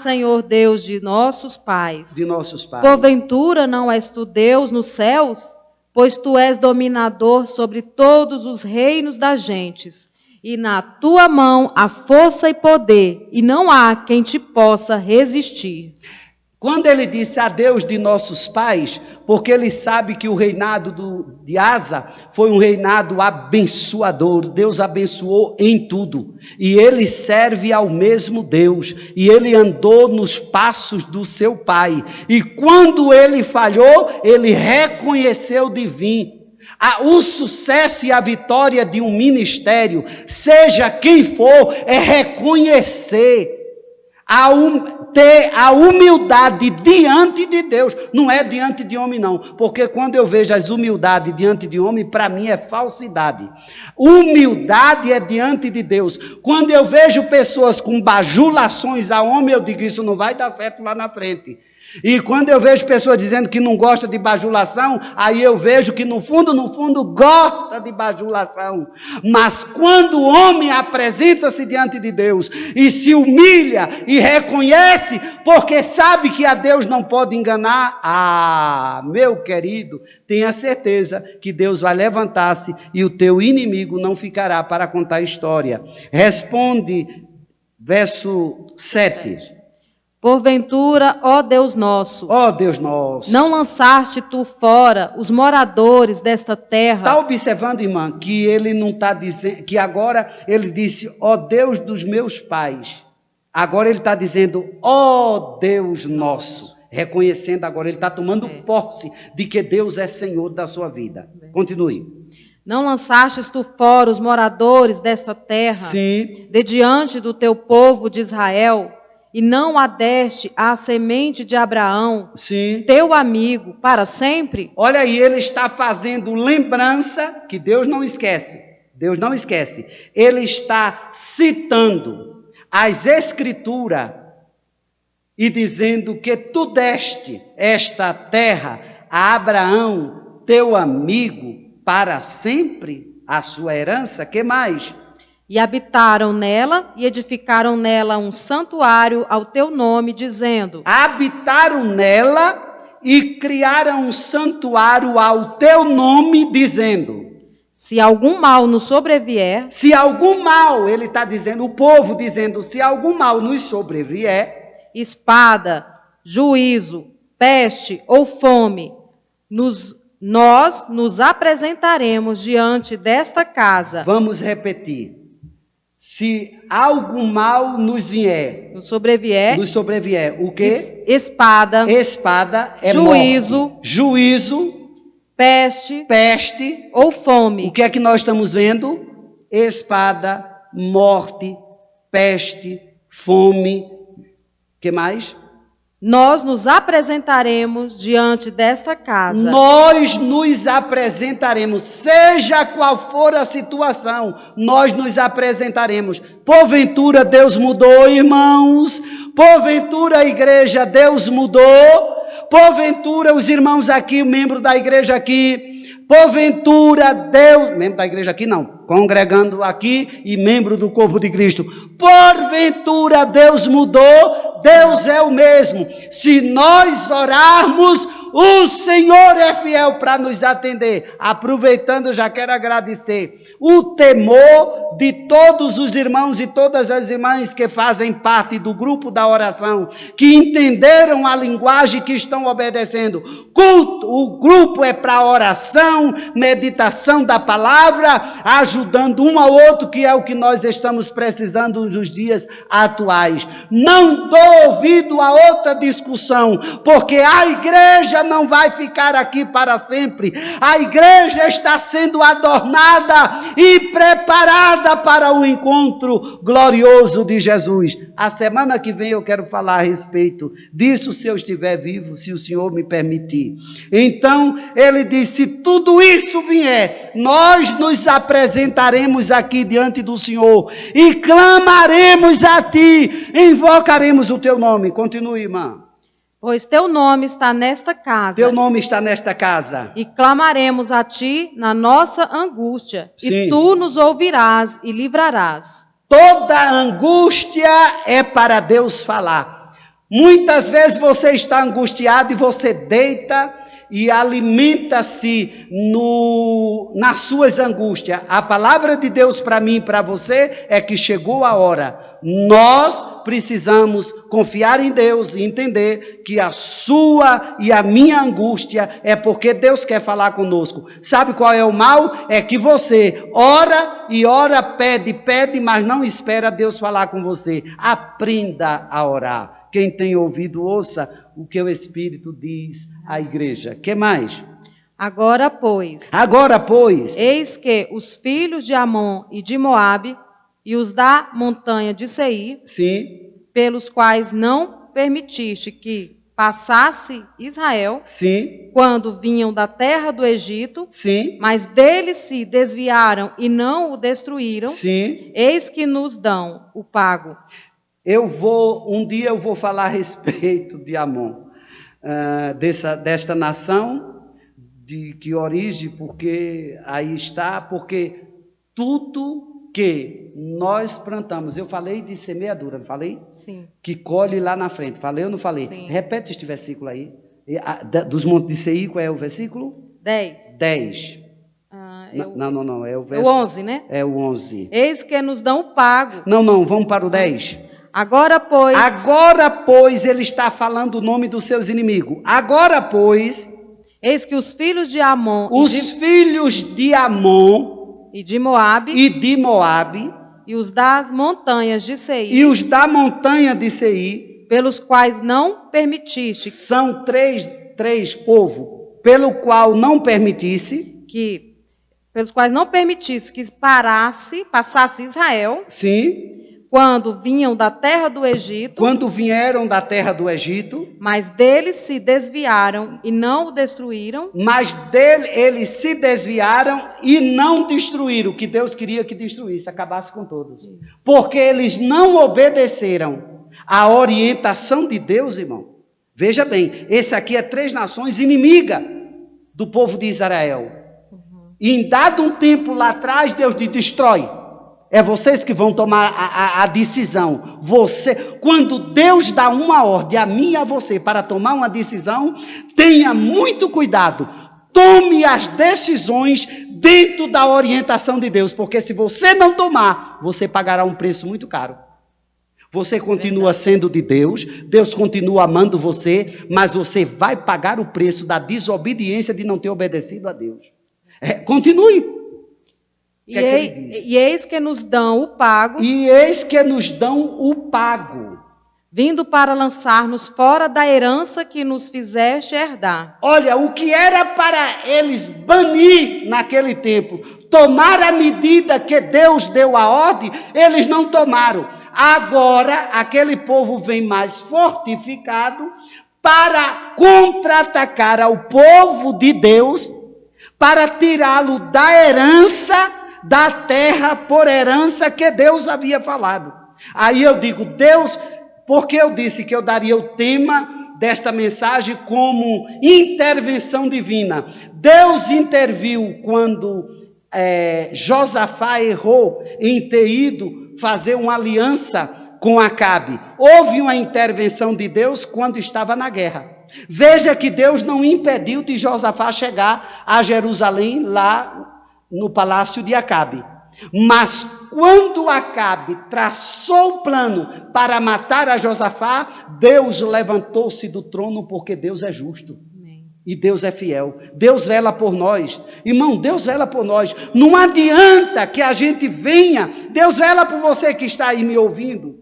Senhor Deus de nossos pais. De nossos pais. Porventura não és tu Deus nos céus? Pois tu és dominador sobre todos os reinos das gentes. E na tua mão há força e poder, e não há quem te possa resistir. Quando ele disse a Deus de nossos pais, porque ele sabe que o reinado de Asa foi um reinado abençoador. Deus abençoou em tudo. E ele serve ao mesmo Deus. E ele andou nos passos do seu pai. E quando ele falhou, ele reconheceu de vir. O sucesso e a vitória de um ministério, seja quem for, é reconhecer. Ter a humildade diante de Deus, não é diante de homem não, porque quando eu vejo as humildades diante de homem, para mim é falsidade. Humildade é diante de Deus. Quando eu vejo pessoas com bajulações a homem, eu digo, isso não vai dar certo lá na frente. E quando eu vejo pessoas dizendo que não gosta de bajulação, aí eu vejo que no fundo gosta de bajulação. Mas quando o homem apresenta-se diante de Deus e se humilha e reconhece, porque sabe que a Deus não pode enganar, meu querido, tenha certeza que Deus vai levantar-se e o teu inimigo não ficará para contar história. Responde, verso 7. Porventura, ó Deus nosso, não lançaste tu fora os moradores desta terra? Está observando, irmã, que ele não está dizendo, que agora ele disse, ó Deus dos meus pais. Agora ele está dizendo, ó Deus nosso. Reconhecendo agora, ele está tomando posse de que Deus é Senhor da sua vida. Continue. Não lançastes tu fora os moradores desta terra? Sim. De diante do teu povo de Israel? E não a deste à semente de Abraão, sim, teu amigo, para sempre? Olha aí, ele está fazendo lembrança, que Deus não esquece. Deus não esquece. Ele está citando as Escrituras e dizendo que tu deste esta terra a Abraão, teu amigo, para sempre a sua herança. Que mais? E habitaram nela e edificaram nela um santuário ao teu nome, dizendo: Habitaram nela e criaram um santuário ao teu nome, dizendo: se algum mal nos sobrevier, se algum mal, ele está dizendo, o povo dizendo, se algum mal nos sobrevier, espada, juízo, peste ou fome, nós nos apresentaremos diante desta casa. Vamos repetir. Se algum mal nos vier, nos sobrevier, o quê? Espada, é juízo, morte. Juízo, peste ou fome. O que é que nós estamos vendo? Espada, morte, peste, fome. Que mais? Nós nos apresentaremos diante desta casa. Nós nos apresentaremos, seja qual for a situação, nós nos apresentaremos. Porventura Deus mudou, irmãos? Porventura a igreja Deus mudou? Porventura os irmãos aqui, membro da igreja aqui, porventura Deus, membro da igreja aqui não, congregando aqui e membro do corpo de Cristo, porventura Deus mudou? Deus é o mesmo. Se nós orarmos, o Senhor é fiel para nos atender. Aproveitando, já quero agradecer o temor de todos os irmãos e todas as irmãs que fazem parte do grupo da oração, que entenderam a linguagem que estão obedecendo. O grupo é para oração, meditação da palavra, ajudando um ao outro, que é o que nós estamos precisando nos dias atuais. Não dou ouvido a outra discussão, porque a igreja não vai ficar aqui para sempre. A igreja está sendo adornada e preparada para o encontro glorioso de Jesus. A semana que vem eu quero falar a respeito disso, se eu estiver vivo, se o Senhor me permitir. Então, ele disse, se tudo isso vier, nós nos apresentaremos aqui diante do Senhor e clamaremos a ti, invocaremos o teu nome. Continue, irmã. Pois teu nome está nesta casa. Teu nome está nesta casa. E clamaremos a ti na nossa angústia. Sim. E tu nos ouvirás e livrarás. Toda angústia é para Deus falar. Muitas vezes você está angustiado e você deita e alimenta-se nas suas angústias. A palavra de Deus para mim e para você é que chegou a hora. Nós precisamos confiar em Deus e entender que a sua e a minha angústia é porque Deus quer falar conosco. Sabe qual é o mal? É que você ora e ora, pede, mas não espera Deus falar com você. Aprenda a orar. Quem tem ouvido, ouça o que o Espírito diz à igreja. Que mais? Agora, pois, eis que os filhos de Amon e de Moabe e os da montanha de Seir, sim, pelos quais não permitiste que passasse Israel, sim, quando vinham da terra do Egito, sim, mas deles se desviaram e não o destruíram, sim, eis que nos dão o pago. Um dia eu vou falar a respeito de Amon, desta nação, de que origem, porque aí está, porque tudo que nós plantamos, eu falei de semeadura, não falei? Sim. Que colhe lá na frente, falei ou não falei? Sim. Repete este versículo aí, dos montes de Seir, qual é o versículo? 10. Não, é o verso... O 11, né? É o 11. Eis que nos dão o pago. Não, vamos para o 10. Agora, pois, ele está falando o nome dos seus inimigos. Agora, pois, eis que os filhos de Amon e de Moabe e os das montanhas de Seir, pelos quais não permitiste, são três povos, pelos quais não permitisse que passasse Israel, sim, quando vieram da terra do Egito, mas deles se desviaram e não o destruíram, que Deus queria que destruísse, acabasse com todos. Isso. Porque eles não obedeceram à orientação de Deus, irmão. Veja bem, esse aqui é 3 nações inimigas do povo de Israel. E em dado um tempo lá atrás, Deus diz, destrói. É vocês que vão tomar a decisão. Quando Deus dá uma ordem a mim e a você para tomar uma decisão, tenha muito cuidado. Tome as decisões dentro da orientação de Deus, porque se você não tomar, você pagará um preço muito caro. Você continua sendo de Deus, Deus continua amando você, mas você vai pagar o preço da desobediência de não ter obedecido a Deus. Continue. E eis que nos dão o pago. E eis que nos dão o pago. Vindo para lançar-nos fora da herança que nos fizeste herdar. Olha, o que era para eles banir naquele tempo, tomar a medida que Deus deu a ordem, eles não tomaram. Agora, aquele povo vem mais fortificado para contra-atacar ao povo de Deus, para tirá-lo da herança, da terra por herança que Deus havia falado. Aí eu digo, Deus, porque eu disse que eu daria o tema desta mensagem como intervenção divina. Deus interviu quando Josafá errou em ter ido fazer uma aliança com Acabe. Houve uma intervenção de Deus quando estava na guerra. Veja que Deus não impediu de Josafá chegar a Jerusalém, lá no palácio de Acabe. Mas quando Acabe traçou o plano para matar a Josafá, Deus levantou-se do trono, porque Deus é justo. E Deus é fiel. Deus vela por nós. Irmão, Deus vela por nós. Não adianta que a gente venha. Deus vela por você que está aí me ouvindo.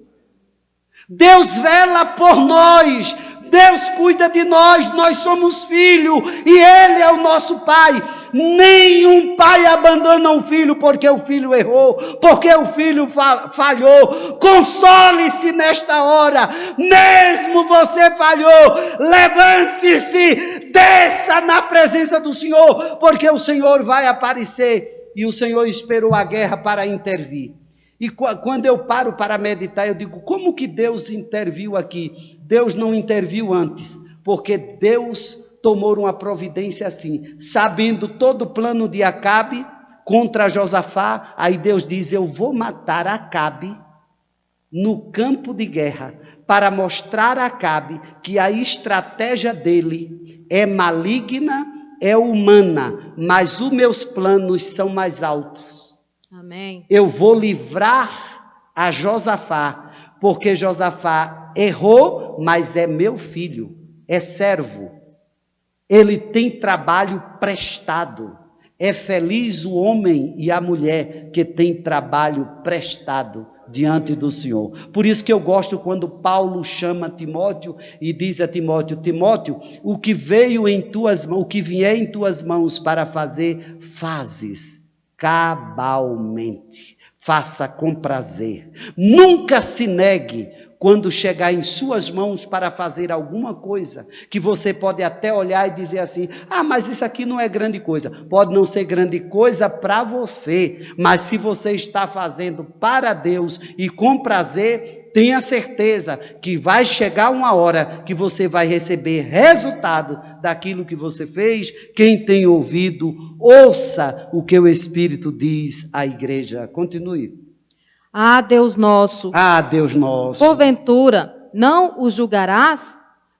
Deus vela por nós. Deus cuida de nós. Nós somos filhos. E Ele é o nosso Pai. Nenhum pai abandona um filho porque o filho errou, porque o filho falhou. Console-se nesta hora. Mesmo você falhou, levante-se, desça na presença do Senhor, porque o Senhor vai aparecer. E o Senhor esperou a guerra para intervir. E quando eu paro para meditar, eu digo, como que Deus interviu aqui? Deus não interviu antes, porque Deus tomou uma providência assim, sabendo todo o plano de Acabe contra Josafá. Aí Deus diz, eu vou matar Acabe no campo de guerra, para mostrar a Acabe que a estratégia dele é maligna, é humana, mas os meus planos são mais altos. Amém. Eu vou livrar a Josafá, porque Josafá errou, mas é meu filho, é servo. Ele tem trabalho prestado. É feliz o homem e a mulher que tem trabalho prestado diante do Senhor. Por isso que eu gosto quando Paulo chama Timóteo e diz a Timóteo, Timóteo, o que veio em tuas mãos, o que vier em tuas mãos para fazer, fazes cabalmente. Faça com prazer. Nunca se negue quando chegar em suas mãos para fazer alguma coisa, que você pode até olhar e dizer assim, mas isso aqui não é grande coisa. Pode não ser grande coisa para você, mas se você está fazendo para Deus e com prazer, tenha certeza que vai chegar uma hora que você vai receber resultado daquilo que você fez. Quem tem ouvido, ouça o que o Espírito diz à igreja. Continue. Ah, Deus nosso. Ah, Deus nosso. Porventura, não o julgarás?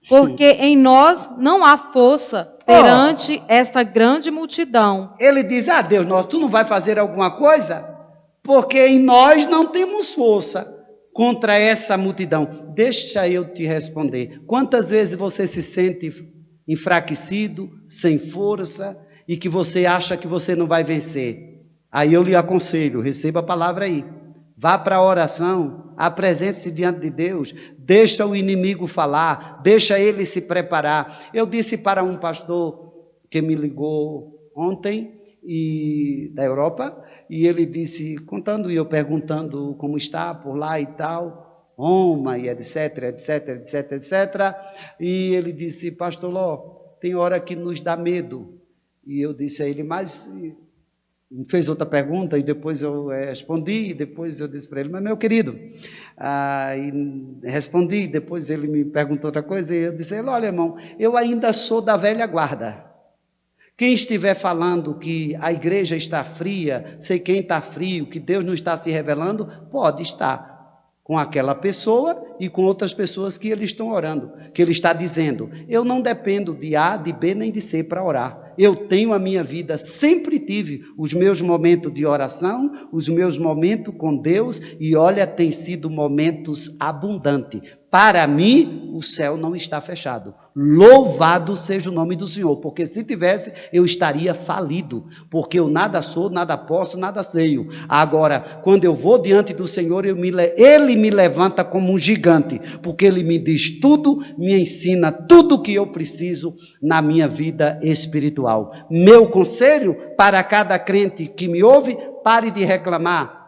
Porque em nós não há força perante esta grande multidão. Ele diz, Deus nosso, tu não vai fazer alguma coisa? Porque em nós não temos força contra essa multidão. Deixa eu te responder. Quantas vezes você se sente enfraquecido, sem força, e que você acha que você não vai vencer? Aí eu lhe aconselho, receba a palavra aí. Vá para a oração, apresente-se diante de Deus, deixa o inimigo falar, deixa ele se preparar. Eu disse para um pastor que me ligou ontem da Europa, e ele disse, contando e eu perguntando como está por lá e tal, Roma e etc, etc, etc, etc. E ele disse, pastor Ló, tem hora que nos dá medo. E eu disse a ele, mas... fez outra pergunta e depois eu respondi, e depois eu disse para ele, mas meu querido, e respondi, depois ele me perguntou outra coisa, e eu disse a ele, olha irmão, eu ainda sou da velha guarda, Quem estiver falando que a igreja está fria, sei quem está frio, que Deus não está se revelando, pode estar com aquela pessoa e com outras pessoas que eles estão orando, que ele está dizendo, eu não dependo de A, de B, nem de C para orar. Eu tenho a minha vida, sempre tive os meus momentos de oração, os meus momentos com Deus, e olha, tem sido momentos abundantes. Para mim, o céu não está fechado. Louvado seja o nome do Senhor, porque se tivesse, eu estaria falido, porque eu nada sou, nada posso, nada sei. Agora, quando eu vou diante do Senhor, Ele me levanta como um gigante, porque Ele me diz tudo, me ensina tudo o que eu preciso na minha vida espiritual. Meu conselho para cada crente que me ouve, pare de reclamar.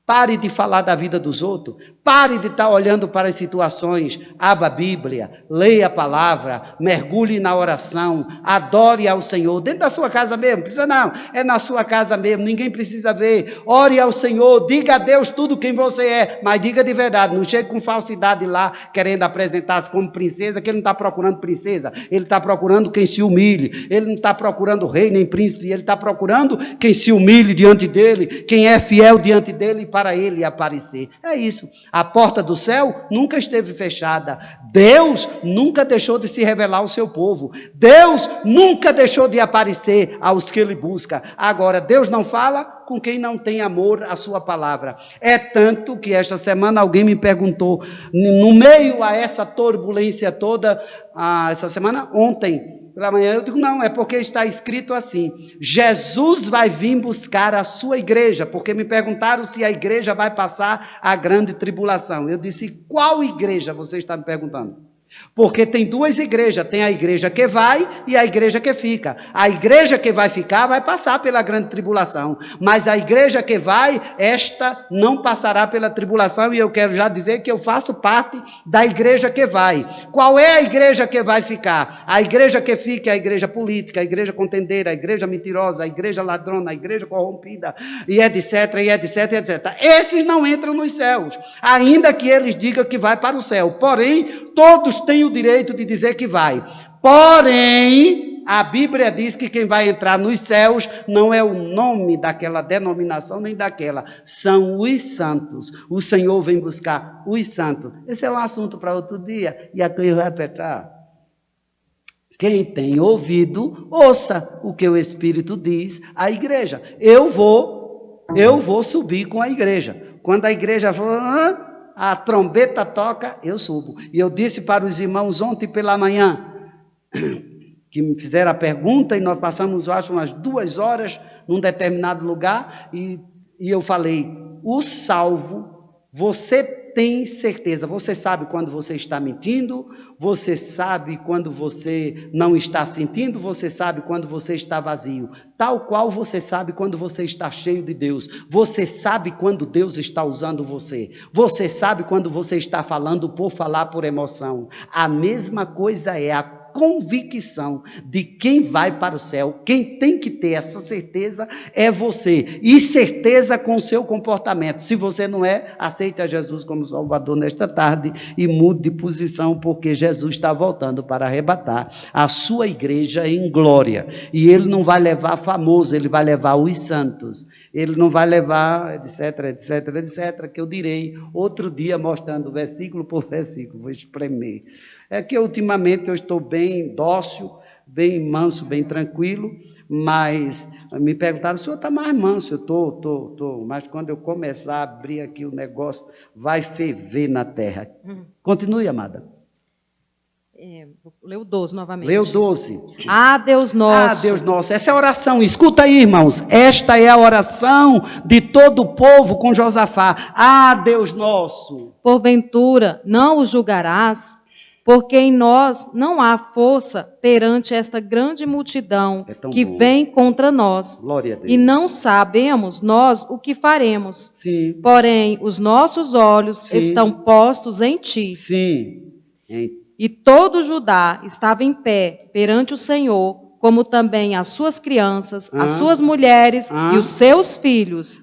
Pare de falar da vida dos outros. Pare de estar olhando para as situações. Abra a Bíblia, leia a palavra, mergulhe na oração, adore ao Senhor. Dentro da sua casa mesmo, precisa não, é na sua casa mesmo, ninguém precisa ver. Ore ao Senhor, diga a Deus tudo quem você é, mas diga de verdade, não chegue com falsidade lá, querendo apresentar-se como princesa, que ele não está procurando princesa, ele está procurando quem se humilhe, ele não está procurando rei nem príncipe, ele está procurando quem se humilhe diante dele, quem é fiel diante dele para ele aparecer. É isso. A porta do céu nunca esteve fechada. Deus nunca deixou de se revelar ao seu povo. Deus nunca deixou de aparecer aos que ele busca. Agora, Deus não fala com quem não tem amor à sua palavra. É tanto que esta semana alguém me perguntou, no meio a essa turbulência toda, essa semana, ontem, pela manhã, eu digo, não, é porque está escrito assim, Jesus vai vir buscar a sua igreja, porque me perguntaram se a igreja vai passar a grande tribulação. Eu disse, qual igreja você está me perguntando? Porque tem duas igrejas, tem a igreja que vai e a igreja que fica. A igreja que vai ficar vai passar pela grande tribulação, mas a igreja que vai, esta não passará pela tribulação, e eu quero já dizer que eu faço parte da igreja que vai. Qual é a igreja que vai ficar? A igreja que fica é a igreja política, a igreja contendeira, a igreja mentirosa, a igreja ladrona, a igreja corrompida, e etc, e etc, etc. Esses não entram nos céus, ainda que eles digam que vai para o céu, porém, todos têm o direito de dizer que vai. Porém, a Bíblia diz que quem vai entrar nos céus não é o nome daquela denominação nem daquela. São os santos. O Senhor vem buscar os santos. Esse é um assunto para outro dia. E aqui vai apertar. Quem tem ouvido, ouça o que o Espírito diz à igreja. Eu vou subir com a igreja. Quando a igreja for... a trombeta toca, eu subo. E eu disse para os irmãos ontem pela manhã, que me fizeram a pergunta, e nós passamos, eu acho, umas 2 horas num determinado lugar, e eu falei, o salvo, você tem certeza, você sabe quando você está mentindo, você sabe quando você não está sentindo, você sabe quando você está vazio, tal qual você sabe quando você está cheio de Deus, você sabe quando Deus está usando você, você sabe quando você está falando por falar por emoção. A mesma coisa é a convicção de quem vai para o céu. Quem tem que ter essa certeza é você, e certeza com o seu comportamento. Se você não é, aceite a Jesus como Salvador nesta tarde e mude de posição, porque Jesus está voltando para arrebatar a sua igreja em glória, e ele não vai levar famoso, ele vai levar os santos, ele não vai levar etc, etc, etc, que eu direi outro dia mostrando versículo por versículo, vou espremer. É que ultimamente eu estou bem dócil, bem manso, bem tranquilo, mas me perguntaram, o senhor está mais manso? Eu estou, mas quando eu começar a abrir aqui o negócio, vai ferver na terra. Continue, amada. Vou ler o 12 novamente. Lê o 12. Ah, Deus nosso. Ah, Deus nosso. Essa é a oração. Escuta aí, irmãos. Esta é a oração de todo o povo com Josafá. Ah, Deus nosso. Porventura, não os julgarás? Porque em nós não há força perante esta grande multidão que vem contra nós. Glória a Deus. E não sabemos nós o que faremos. Sim. Porém, os nossos olhos estão postos em ti. Sim. E todo Judá estava em pé perante o Senhor, como também as suas crianças, as suas mulheres e os seus filhos.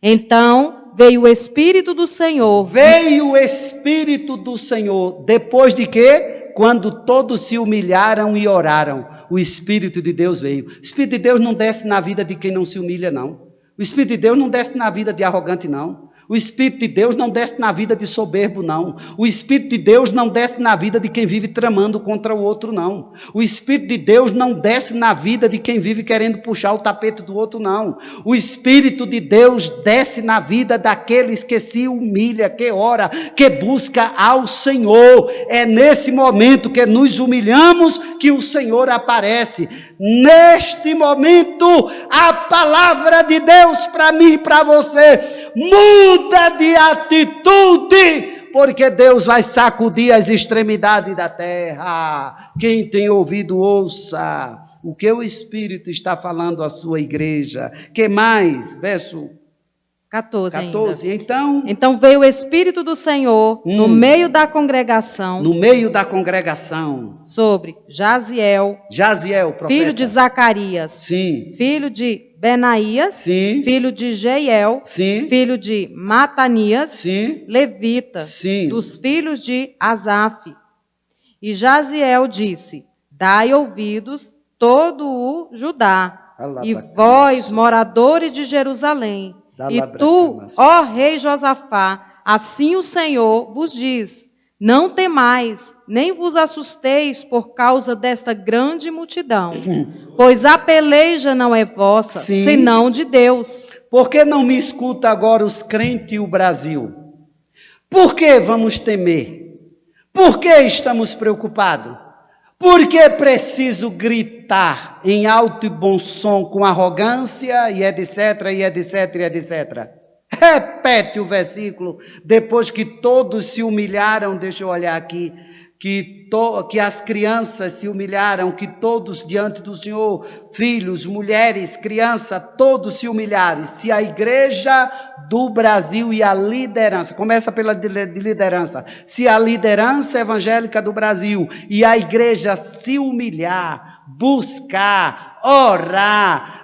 Então veio o Espírito do Senhor. Veio o Espírito do Senhor. Depois de quê? Quando todos se humilharam e oraram. o Espírito de Deus veio. O Espírito de Deus não desce na vida de quem não se humilha, não. O Espírito de Deus não desce na vida de arrogante, não. O Espírito de Deus não desce na vida de soberbo, não. O Espírito de Deus não desce na vida de quem vive tramando contra o outro, não. O Espírito de Deus não desce na vida de quem vive querendo puxar o tapete do outro, não. O Espírito de Deus desce na vida daqueles que se humilha, que ora, que busca ao Senhor. É nesse momento que nos humilhamos que o Senhor aparece. Neste momento, a palavra de Deus para mim e para você muda de atitude, porque Deus vai sacudir as extremidades da terra. Quem tem ouvido, ouça o que o Espírito está falando à sua igreja. Que mais? Verso 14 Então veio o Espírito do Senhor no meio da congregação. No meio da congregação. Sobre Jaziel, profeta. Filho de Zacarias. Sim. Filho de Benaías. Sim. Filho de Jeiel. Sim. Filho de Matanias. Sim. Levita. Sim. Dos filhos de Asaf. E Jaziel disse: Dai ouvidos todo o Judá, e vós, moradores de Jerusalém, e tu, ó rei Josafá, assim o Senhor vos diz: não temais, nem vos assusteis por causa desta grande multidão, pois a peleja não é vossa, Sim. senão de Deus. Por que não me escuta agora os crentes e o Brasil? Por que vamos temer? Por que estamos preocupados? Por que preciso gritar em alto e bom som com arrogância e etc, e etc, e etc? Repete o versículo, depois que todos se humilharam, deixa eu olhar aqui, que as crianças se humilharam, que todos diante do Senhor, filhos, mulheres, crianças, todos se humilharam. Se a igreja do Brasil e a liderança, começa pela liderança, se a liderança evangélica do Brasil e a igreja se humilhar, buscar, orar,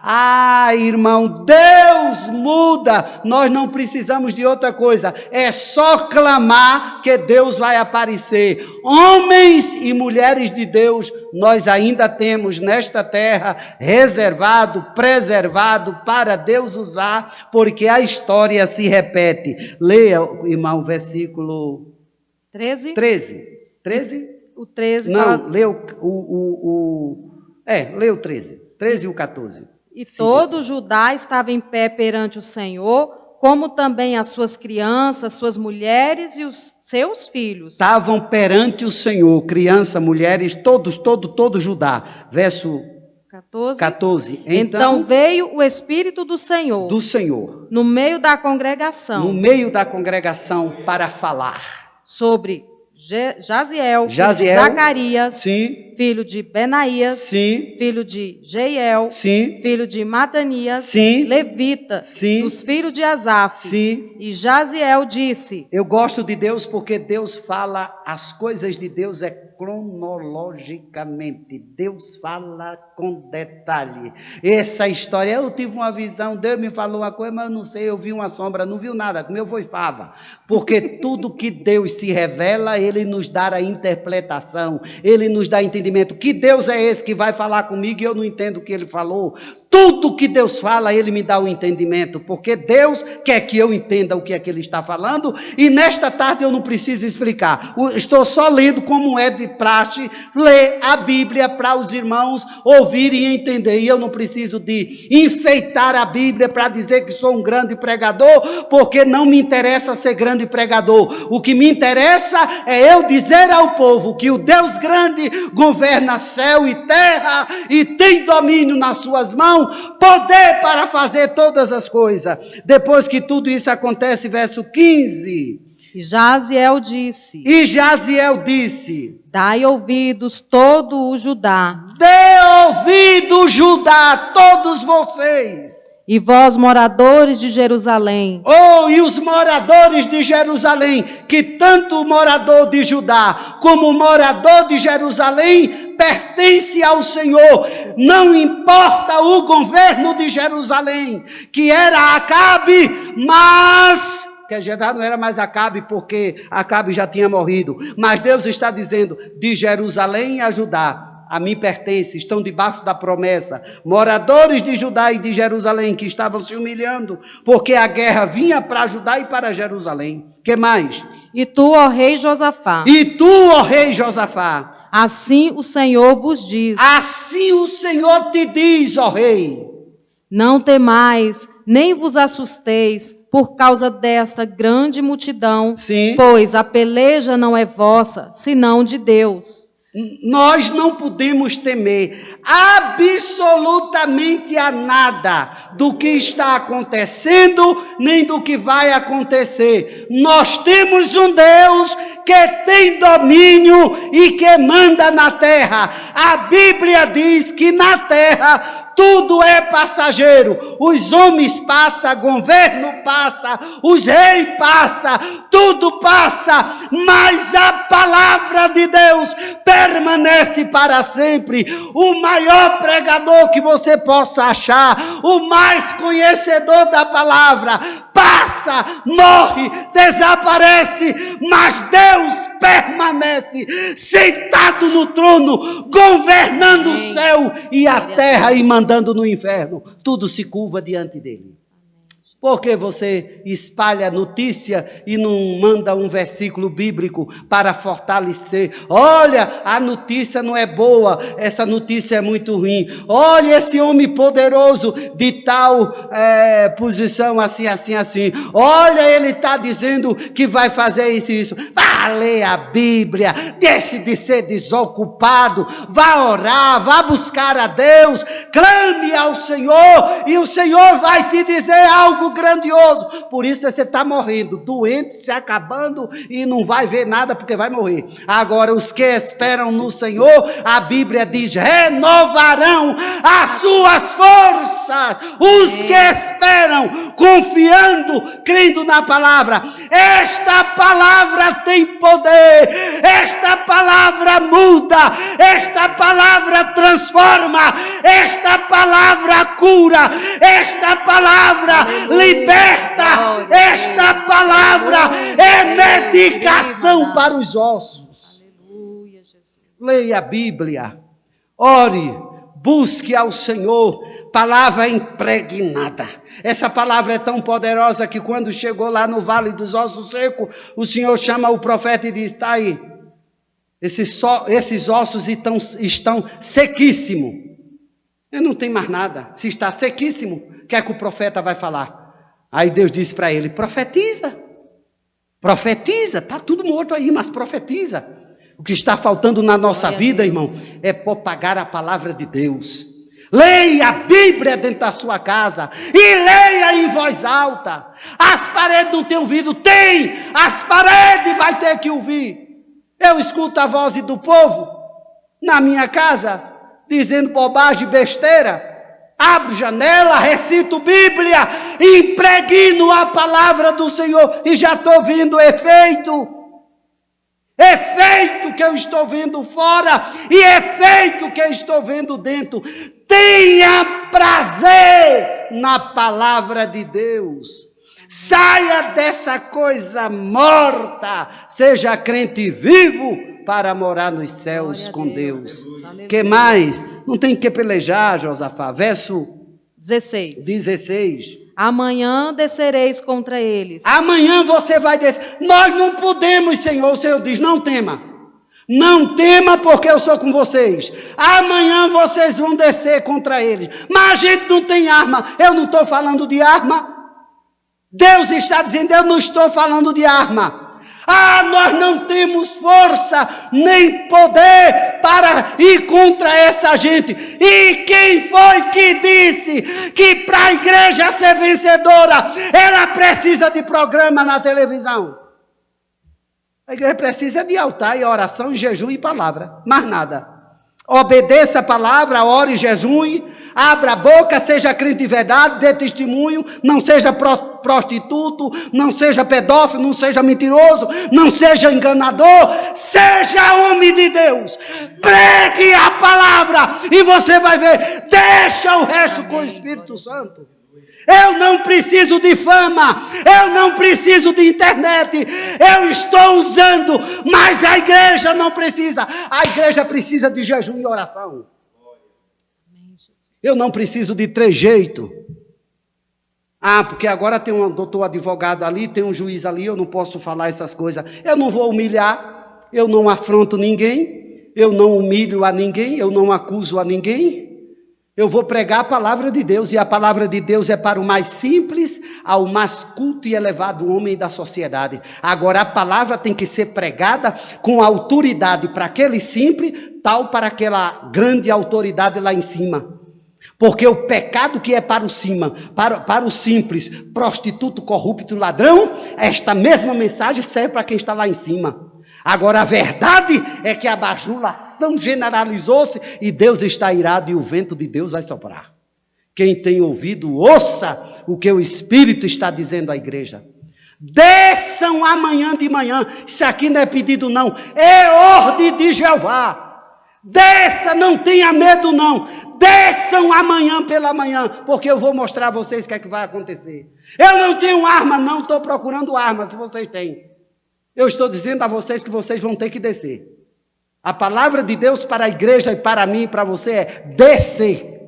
irmão, Deus muda, nós não precisamos de outra coisa, é só clamar que Deus vai aparecer. Homens e mulheres de Deus, nós ainda temos nesta terra reservado, preservado para Deus usar, porque a história se repete. Leia, irmão, o versículo 13. 13? O 13 não, fala... leia leia o 13 e o 14. E todo o Judá estava em pé perante o Senhor, como também as suas crianças, suas mulheres e os seus filhos. Estavam perante o Senhor, criança, mulheres, todo Judá. Verso 14. Então veio o Espírito do Senhor. No meio da congregação. Para falar. Sobre Jaziel, filho de Zacarias, sim. Filho de Benaías, sim. Filho de Jeiel, sim. Filho de Matanias, sim. Levita, sim. dos filhos de Asaf. Sim. E Jaziel disse... Eu gosto de Deus porque Deus fala, as coisas de Deus cronologicamente. Deus fala com detalhe. Essa história, eu tive uma visão, Deus me falou uma coisa, mas eu não sei, eu vi uma sombra, não viu nada, meu foi fava. Porque tudo que Deus se revela, Ele nos dá a interpretação, Ele nos dá entendimento. Que Deus é esse que vai falar comigo e eu não entendo o que Ele falou? Tudo que Deus fala, Ele me dá o entendimento, porque Deus quer que eu entenda o que é que Ele está falando, e nesta tarde eu não preciso explicar, estou só lendo como é de praxe, ler a Bíblia para os irmãos ouvirem e entender, e eu não preciso de enfeitar a Bíblia para dizer que sou um grande pregador, porque não me interessa ser grande pregador, o que me interessa é eu dizer ao povo que o Deus grande governa céu e terra, e tem domínio nas suas mãos, poder para fazer todas as coisas. Depois que tudo isso acontece, verso 15. E Jaziel disse: Dai ouvidos todo o Judá. Dê ouvido, Judá, todos vocês. E vós, moradores de Jerusalém. E os moradores de Jerusalém, que tanto o morador de Judá como o morador de Jerusalém pertence ao Senhor. Não importa o governo de Jerusalém, que era Acabe, mas... que já não era mais Acabe, porque Acabe já tinha morrido. Mas Deus está dizendo, de Jerusalém a Judá, a mim pertence, estão debaixo da promessa. Moradores de Judá e de Jerusalém que estavam se humilhando, porque a guerra vinha para Judá e para Jerusalém. Que mais? E tu, ó rei Josafá. E tu, ó rei Josafá. Assim o Senhor vos diz. Assim o Senhor te diz, ó rei. Não temais, nem vos assusteis por causa desta grande multidão, Sim. Pois a peleja não é vossa, senão de Deus. Nós não podemos temer absolutamente a nada do que está acontecendo, nem do que vai acontecer. Nós temos um Deus que tem domínio e que manda na terra. A Bíblia diz que na terra tudo é passageiro. Os homens passam, o governo passa, os reis passam, tudo passa, mas a palavra de Deus permanece para sempre. O maior pregador que você possa achar, o mais conhecedor da palavra, passa, morre, desaparece, mas Deus permanece sentado no trono, governando o céu e a terra e mandando no inferno. Tudo se curva diante dele. Por que você espalha notícia e não manda um versículo bíblico para fortalecer? Olha, a notícia não é boa, essa notícia é muito ruim. Olha esse homem poderoso de tal posição, assim. Olha, ele está dizendo que vai fazer isso e isso. Vá ler a Bíblia, deixe de ser desocupado, vá orar, vá buscar a Deus, clame ao Senhor e o Senhor vai te dizer algo grandioso. Por isso você está morrendo, doente, se acabando e não vai ver nada porque vai morrer. Agora os que esperam no Senhor, a Bíblia diz, renovarão as suas forças. Os que esperam, confiando, crendo na palavra. Esta palavra tem poder, esta palavra muda, esta palavra transforma, esta palavra cura, esta palavra liberta, esta palavra é medicação para os ossos. Leia a Bíblia, ore, busque ao Senhor, palavra impregnada. Essa palavra é tão poderosa que quando chegou lá no Vale dos Ossos Secos, o Senhor chama o profeta e diz, está aí, esses ossos estão sequíssimos. E não tem mais nada. Se está sequíssimo, o que é que o profeta vai falar? Aí Deus disse para ele, profetiza, está tudo morto aí, mas profetiza. O que está faltando na nossa vida, irmão, é propagar a palavra de Deus. Leia a Bíblia dentro da sua casa e leia em voz alta. As paredes não têm ouvido? Tem! As paredes vai ter que ouvir. Eu escuto a voz do povo na minha casa, dizendo bobagem, besteira. Abro janela, recito Bíblia, impregno a palavra do Senhor e já estou vendo efeito. Efeito que eu estou vendo fora e efeito que eu estou vendo dentro. Tenha prazer na palavra de Deus. Saia dessa coisa morta. Seja crente vivo para morar nos céus com Deus. Que mais? Não tem que pelejar, Josafá. Verso 16. Amanhã descereis contra eles. Amanhã você vai descer. Nós não podemos, Senhor. O Senhor diz, não tema. Não tema porque eu sou com vocês. Amanhã vocês vão descer contra eles. Mas a gente não tem arma. Eu não estou falando de arma. Deus está dizendo, eu não estou falando de arma. Nós não temos força nem poder para ir contra essa gente. E quem foi que disse que para a igreja ser vencedora, ela precisa de programa na televisão? A igreja precisa de altar e oração, e jejum e palavra. Mais nada. Obedeça a palavra, ore e jejum. Abra a boca, seja crente de verdade, dê testemunho, não seja prostituto, não seja pedófilo, não seja mentiroso, não seja enganador, seja homem de Deus. Pregue a palavra e você vai ver, deixa o resto com o Espírito Santo. Eu não preciso de fama, eu não preciso de internet, eu estou usando, mas a igreja não precisa. A igreja precisa de jejum e oração. Eu não preciso de trejeito. Porque agora tem um doutor advogado ali, tem um juiz ali, eu não posso falar essas coisas. Eu não vou humilhar, eu não afronto ninguém, eu não humilho a ninguém, eu não acuso a ninguém. Eu vou pregar a palavra de Deus, e a palavra de Deus é para o mais simples, ao mais culto e elevado homem da sociedade. Agora, a palavra tem que ser pregada com autoridade para aquele simples, tal para aquela grande autoridade lá em cima. Porque o pecado que é para o cima, para o simples, prostituto, corrupto, ladrão, esta mesma mensagem serve para quem está lá em cima. Agora, a verdade é que a bajulação generalizou-se e Deus está irado e o vento de Deus vai soprar. Quem tem ouvido, ouça o que o Espírito está dizendo à igreja. Desçam amanhã de manhã. Isso aqui não é pedido não, é ordem de Jeová. Desça, não tenha medo não. Desçam amanhã pela manhã, porque eu vou mostrar a vocês o que é que vai acontecer. Eu não tenho arma não, estou procurando arma se vocês têm. Eu estou dizendo a vocês que vocês vão ter que descer. A palavra de Deus para a igreja e para mim e para você é descer.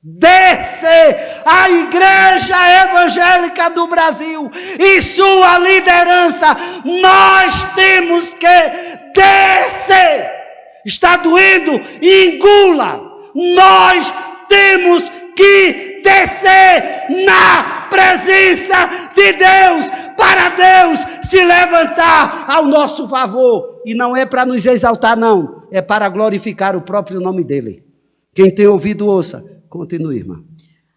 Descer a igreja evangélica do Brasil e sua liderança. Nós temos que descer. Está doendo? Engula. Nós temos que descer na presença de Deus, para Deus se levantar ao nosso favor. E não é para nos exaltar, não. É para glorificar o próprio nome dele. Quem tem ouvido, ouça. Continue, irmã.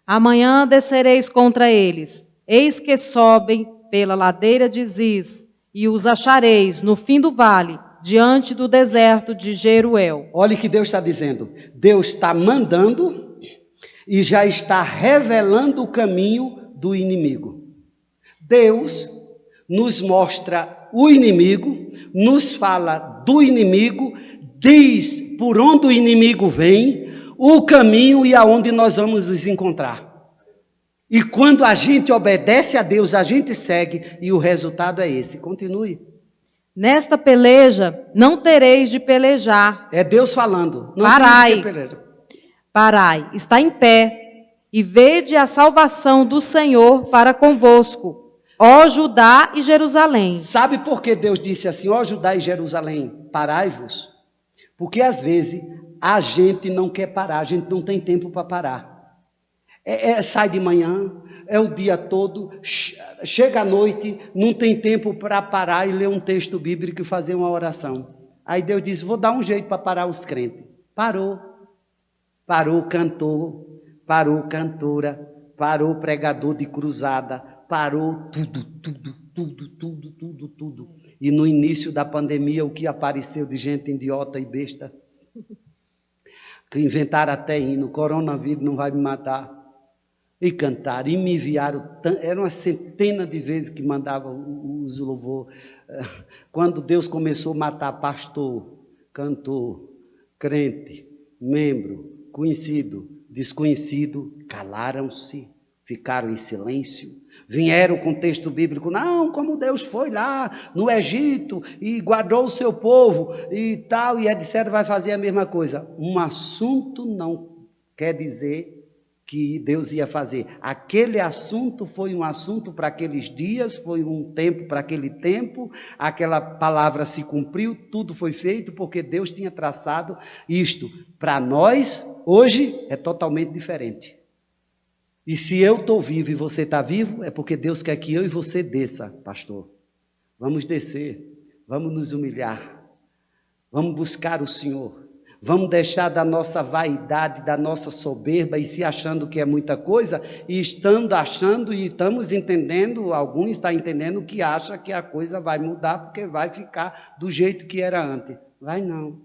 Amanhã descereis contra eles. Eis que sobem pela ladeira de Ziz, e os achareis no fim do vale, diante do deserto de Jeruel. Olha o que Deus está dizendo. Deus está mandando e já está revelando o caminho do inimigo. Deus nos mostra o inimigo, nos fala do inimigo, diz por onde o inimigo vem, o caminho e aonde nós vamos nos encontrar. E quando a gente obedece a Deus, a gente segue e o resultado é esse. Continue. Nesta peleja não tereis de pelejar. É Deus falando. Não Parai, parai, está em pé, e vede a salvação do Senhor para convosco, ó Judá e Jerusalém. Sabe por que Deus disse assim, ó Judá e Jerusalém, parai-vos? Porque às vezes a gente não quer parar, a gente não tem tempo para parar. Sai de manhã, é o dia todo, chega à noite, não tem tempo para parar e ler um texto bíblico e fazer uma oração. Aí Deus diz, vou dar um jeito para parar os crentes. Parou. Parou o cantor, parou cantora, parou o pregador de cruzada, parou tudo. E no início da pandemia, o que apareceu de gente idiota e besta, que inventaram até hino, coronavírus não vai me matar. E cantaram, e me enviaram, era uma centena de vezes que mandavam os louvor. Quando Deus começou a matar pastor, cantor, crente, membro, conhecido, desconhecido, calaram-se, ficaram em silêncio. Vieram com o texto bíblico, não, como Deus foi lá no Egito e guardou o seu povo e tal, e etc, vai fazer a mesma coisa. Um assunto não quer dizer que Deus ia fazer. Aquele assunto foi um assunto para aqueles dias, foi um tempo para aquele tempo, aquela palavra se cumpriu, tudo foi feito porque Deus tinha traçado isto. Para nós, hoje, é totalmente diferente. E se eu estou vivo e você está vivo, é porque Deus quer que eu e você desça, pastor. Vamos descer, vamos nos humilhar, vamos buscar o Senhor. Vamos deixar da nossa vaidade, da nossa soberba e se achando que é muita coisa, e estando achando e estamos entendendo, alguns estão entendendo que acha que a coisa vai mudar porque vai ficar do jeito que era antes. Vai não.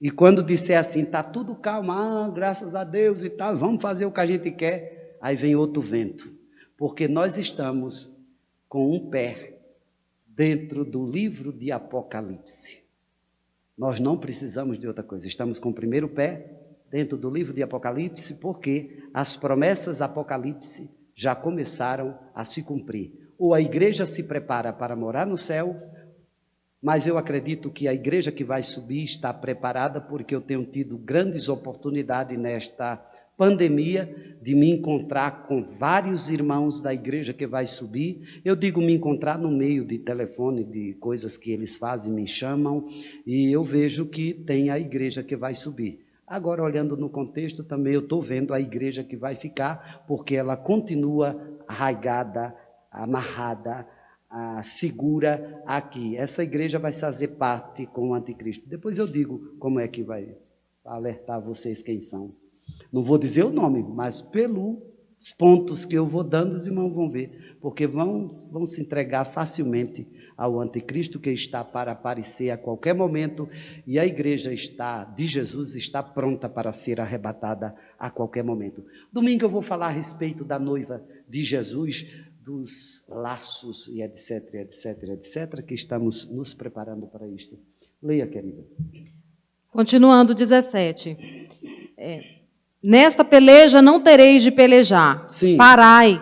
E quando disser assim, está tudo calmo, graças a Deus e tal, vamos fazer o que a gente quer, aí vem outro vento. Porque nós estamos com um pé dentro do livro de Apocalipse. Nós não precisamos de outra coisa. Estamos com o primeiro pé dentro do livro de Apocalipse, porque as promessas Apocalipse já começaram a se cumprir. Ou a igreja se prepara para morar no céu, mas eu acredito que a igreja que vai subir está preparada, porque eu tenho tido grandes oportunidades nesta pandemia de me encontrar com vários irmãos da igreja que vai subir. Eu digo me encontrar no meio de telefone, de coisas que eles fazem, me chamam, e eu vejo que tem a igreja que vai subir. Agora, olhando no contexto, também eu estou vendo a igreja que vai ficar, porque ela continua arraigada, amarrada, segura aqui. Essa igreja vai fazer parte com o anticristo. Depois eu digo como é que vai alertar vocês quem são. Não vou dizer o nome, mas pelos pontos que eu vou dando, os irmãos vão ver, porque vão se entregar facilmente ao anticristo que está para aparecer a qualquer momento, e a igreja de Jesus está pronta para ser arrebatada a qualquer momento. Domingo eu vou falar a respeito da noiva de Jesus, dos laços e etc, etc, etc, que estamos nos preparando para isto. Leia, querida. Continuando, 17. Nesta peleja não tereis de pelejar. Sim. Parai.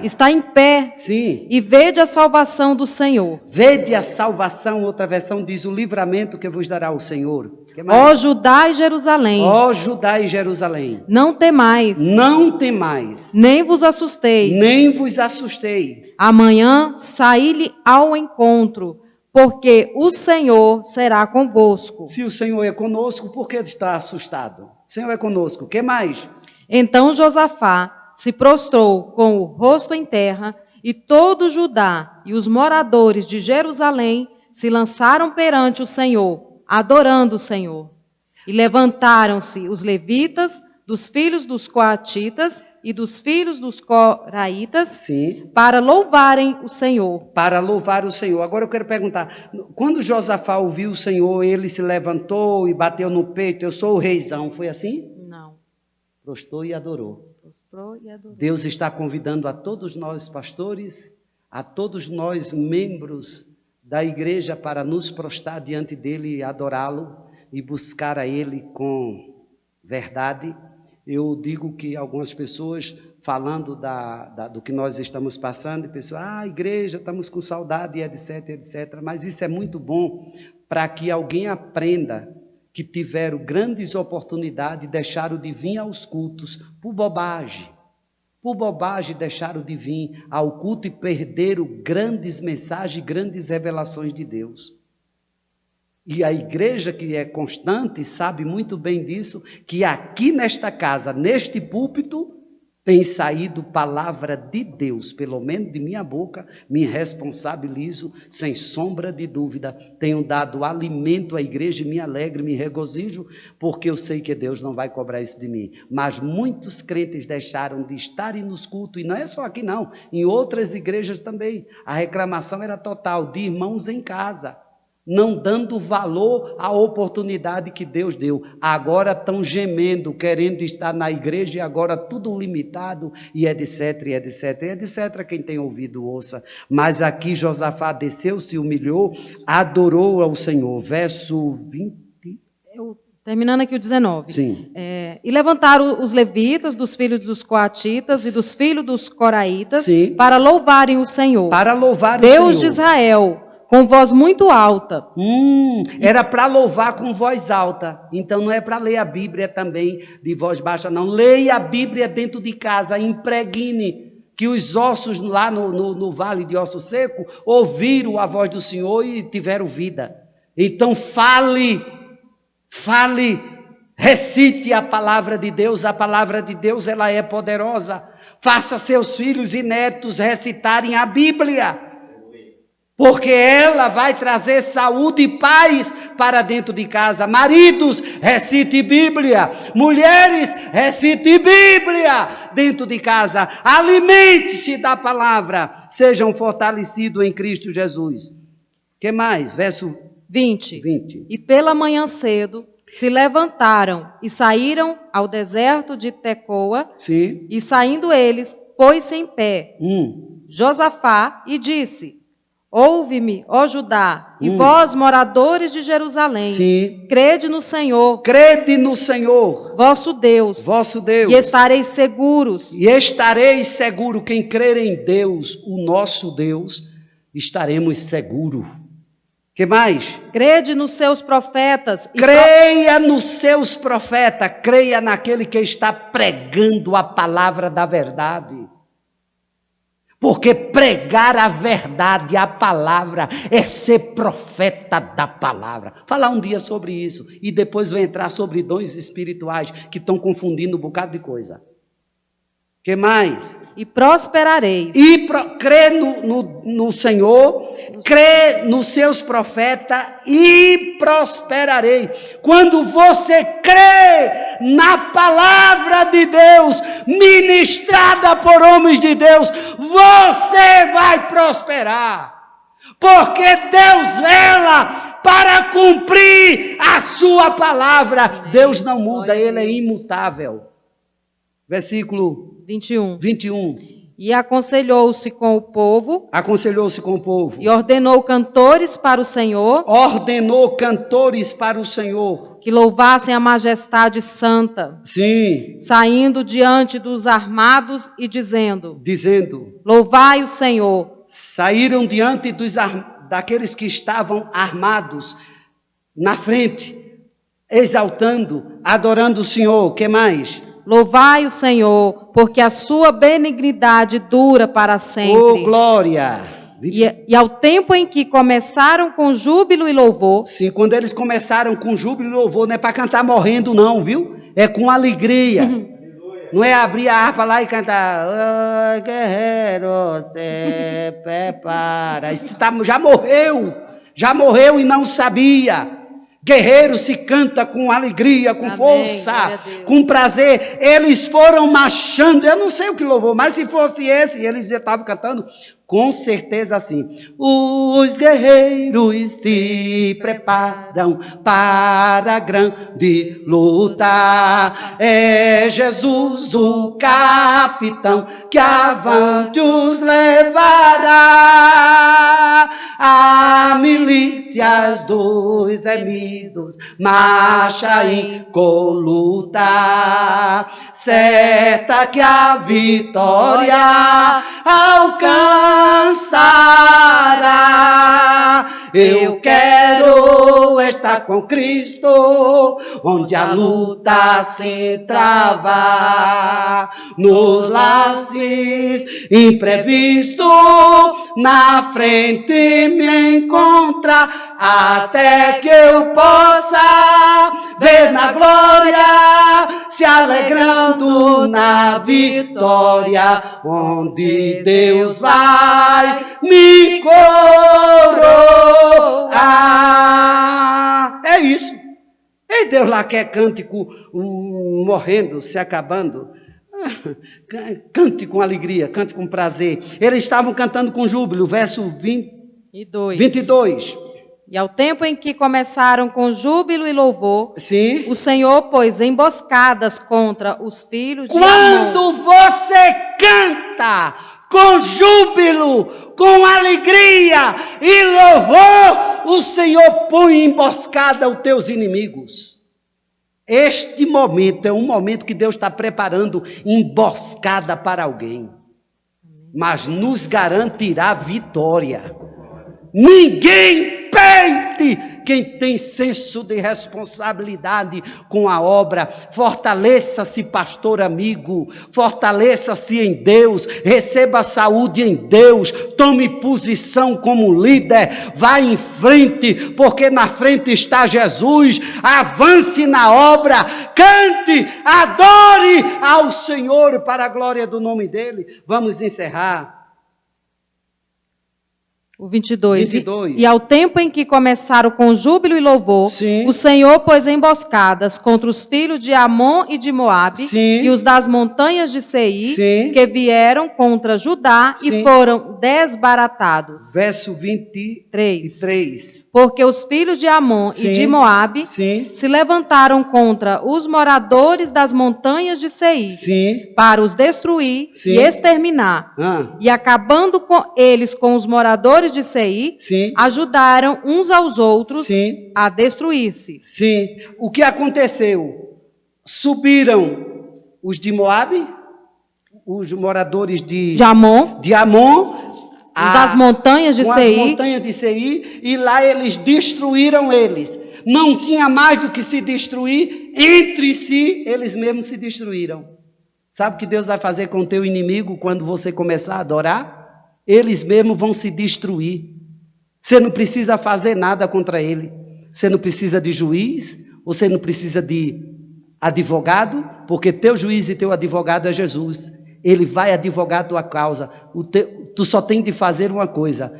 Está em pé. Sim. E vede a salvação do Senhor. Vede a salvação, outra versão diz o livramento que vos dará o Senhor. Ó Judá e Jerusalém. Ó Judá e Jerusalém. Não temais. Não temais. Nem vos assusteis. Nem vos assustei. Amanhã saí-lhe ao encontro, porque o Senhor será convosco. Se o Senhor é conosco, por que está assustado? O Senhor é conosco. O que mais? Então Josafá se prostrou com o rosto em terra, e todo Judá e os moradores de Jerusalém se lançaram perante o Senhor, adorando o Senhor. E levantaram-se os levitas, dos filhos dos coatitas e dos filhos dos coraitas, sim, para louvarem o Senhor. Para louvar o Senhor. Agora eu quero perguntar, quando Josafá ouviu o Senhor, ele se levantou e bateu no peito, eu sou o reizão, foi assim? Não. Prostrou e adorou. Prostrou e adorou. Deus está convidando a todos nós pastores, a todos nós membros da igreja para nos prostrar diante dele e adorá-lo e buscar a ele com verdade. Eu digo que algumas pessoas falando do que nós estamos passando, e pessoas, igreja, estamos com saudade, etc, etc. Mas isso é muito bom para que alguém aprenda que tiveram grandes oportunidades, deixaram de vir aos cultos por bobagem. Por bobagem deixaram de vir ao culto e perderam grandes mensagens, grandes revelações de Deus. E a igreja que é constante sabe muito bem disso, que aqui nesta casa, neste púlpito, tem saído palavra de Deus, pelo menos de minha boca, me responsabilizo, sem sombra de dúvida, tenho dado alimento à igreja e me alegro, me regozijo, porque eu sei que Deus não vai cobrar isso de mim. Mas muitos crentes deixaram de estarem nos cultos, e não é só aqui não, em outras igrejas também, a reclamação era total, de irmãos em casa, não dando valor à oportunidade que Deus deu. Agora estão gemendo, querendo estar na igreja, e agora tudo limitado, e etc, etc, etc. Quem tem ouvido, ouça. Mas aqui Josafá desceu, se humilhou, adorou ao Senhor. Verso 20. Terminando aqui o 19. Sim. E levantaram os levitas, dos filhos dos coatitas e dos filhos dos coraitas, sim, para louvarem o Senhor. Para louvar Deus o Senhor. de Israel, com voz muito alta. Era para louvar com voz alta. Então não é para ler a Bíblia também de voz baixa, não. Leia a Bíblia dentro de casa, impregne, que os ossos lá no vale de osso seco ouviram a voz do Senhor e tiveram vida. Então fale, recite a palavra de Deus. A palavra de Deus, ela é poderosa. Faça seus filhos e netos recitarem a Bíblia, porque ela vai trazer saúde e paz para dentro de casa. Maridos, recite Bíblia. Mulheres, recite Bíblia dentro de casa. Alimente-se da palavra. Sejam fortalecidos em Cristo Jesus. Que mais? Verso 20. E pela manhã cedo se levantaram e saíram ao deserto de Tecoa. Sim. E saindo eles, pôs-se em pé Josafá e disse: Ouve-me, ó Judá, e vós, moradores de Jerusalém, Sim. crede no Senhor, Crede no Senhor, vosso Deus, e estareis seguros. E estareis seguros. Quem crer em Deus, o nosso Deus, estaremos seguros. Que mais? Crede nos seus profetas. Creia nos seus profetas. Creia naquele que está pregando a palavra da verdade. Porque pregar a verdade, a palavra, é ser profeta da palavra. Falar um dia sobre isso. E depois vai entrar sobre dons espirituais que estão confundindo um bocado de coisa. Que mais? E prosperareis. Crê no Senhor, crê nos seus profetas e prosperarei. Quando você crê na palavra de Deus, ministrada por homens de Deus, você vai prosperar. Porque Deus vela para cumprir a sua palavra. Deus não muda, Ele é imutável. Versículo 21. E aconselhou-se com o povo. E ordenou cantores para o Senhor. Que louvassem a majestade santa. Sim. Saindo diante dos armados e dizendo. Louvai o Senhor. Saíram diante daqueles que estavam armados na frente, exaltando, adorando o Senhor. Que mais? Louvai o Senhor, porque a sua benignidade dura para sempre. Oh, glória! E ao tempo em que começaram com júbilo e louvor. Sim, quando eles começaram com júbilo e louvor, não é para cantar morrendo não, viu? É com alegria. Não é abrir a harpa lá e cantar. Oh, guerreiro, se prepara. Já morreu e não sabia. Guerreiro se canta com alegria, com força, com prazer. Eles foram marchando, eu não sei o que louvou, mas se fosse esse, eles estavam cantando, com certeza assim. Os guerreiros se preparam para a grande luta. É Jesus o capitão que avante os levará. A milícias dos remidos marcha em coluta, certa que a vitória alcançará. Eu quero estar com Cristo, onde a luta se trava, nos lances imprevistos, na frente me encontrar, até que eu possa ver na glória, se alegrando na vitória, onde Deus vai me coroar. É isso. E Deus lá quer cântico morrendo, se acabando. Cante com alegria, cante com prazer. Eles estavam cantando com júbilo, verso 22. E ao tempo em que começaram com júbilo e louvor, sim, o Senhor pôs emboscadas contra os filhos de Quando Amon. Você canta com júbilo, com alegria e louvor, o Senhor põe emboscada aos teus inimigos. Este momento é um momento que Deus está preparando emboscada para alguém, mas nos garantirá vitória. Ninguém perde quem tem senso de responsabilidade com a obra. Fortaleça-se, pastor amigo, fortaleça-se em Deus, receba saúde em Deus, tome posição como líder, vá em frente, porque na frente está Jesus, avance na obra, cante, adore ao Senhor para a glória do nome dele. Vamos encerrar. O 22. E ao tempo em que começaram com júbilo e louvor, sim, o Senhor pôs emboscadas contra os filhos de Amon e de Moabe, sim, e os das montanhas de Seir, sim, que vieram contra Judá, sim, e foram desbaratados. Verso 23. Porque os filhos de Amon Sim. e de Moabe Sim. se levantaram contra os moradores das montanhas de Seir, Sim. para os destruir Sim. e exterminar. E acabando com eles com os moradores de Seir, Sim. ajudaram uns aos outros Sim. a destruir-se. Sim. O que aconteceu? Subiram os de Moabe, os moradores de Amon, das montanhas de com Seir, as montanhas de Seir, e lá eles destruíram eles. Não tinha mais do que se destruir, entre si eles mesmos se destruíram. Sabe o que Deus vai fazer com o teu inimigo quando você começar a adorar? Eles mesmos vão se destruir. Você não precisa fazer nada contra ele. Você não precisa de juiz, você não precisa de advogado, porque teu juiz e teu advogado é Jesus. Ele vai advogar a tua causa. Tu só tem de fazer uma coisa: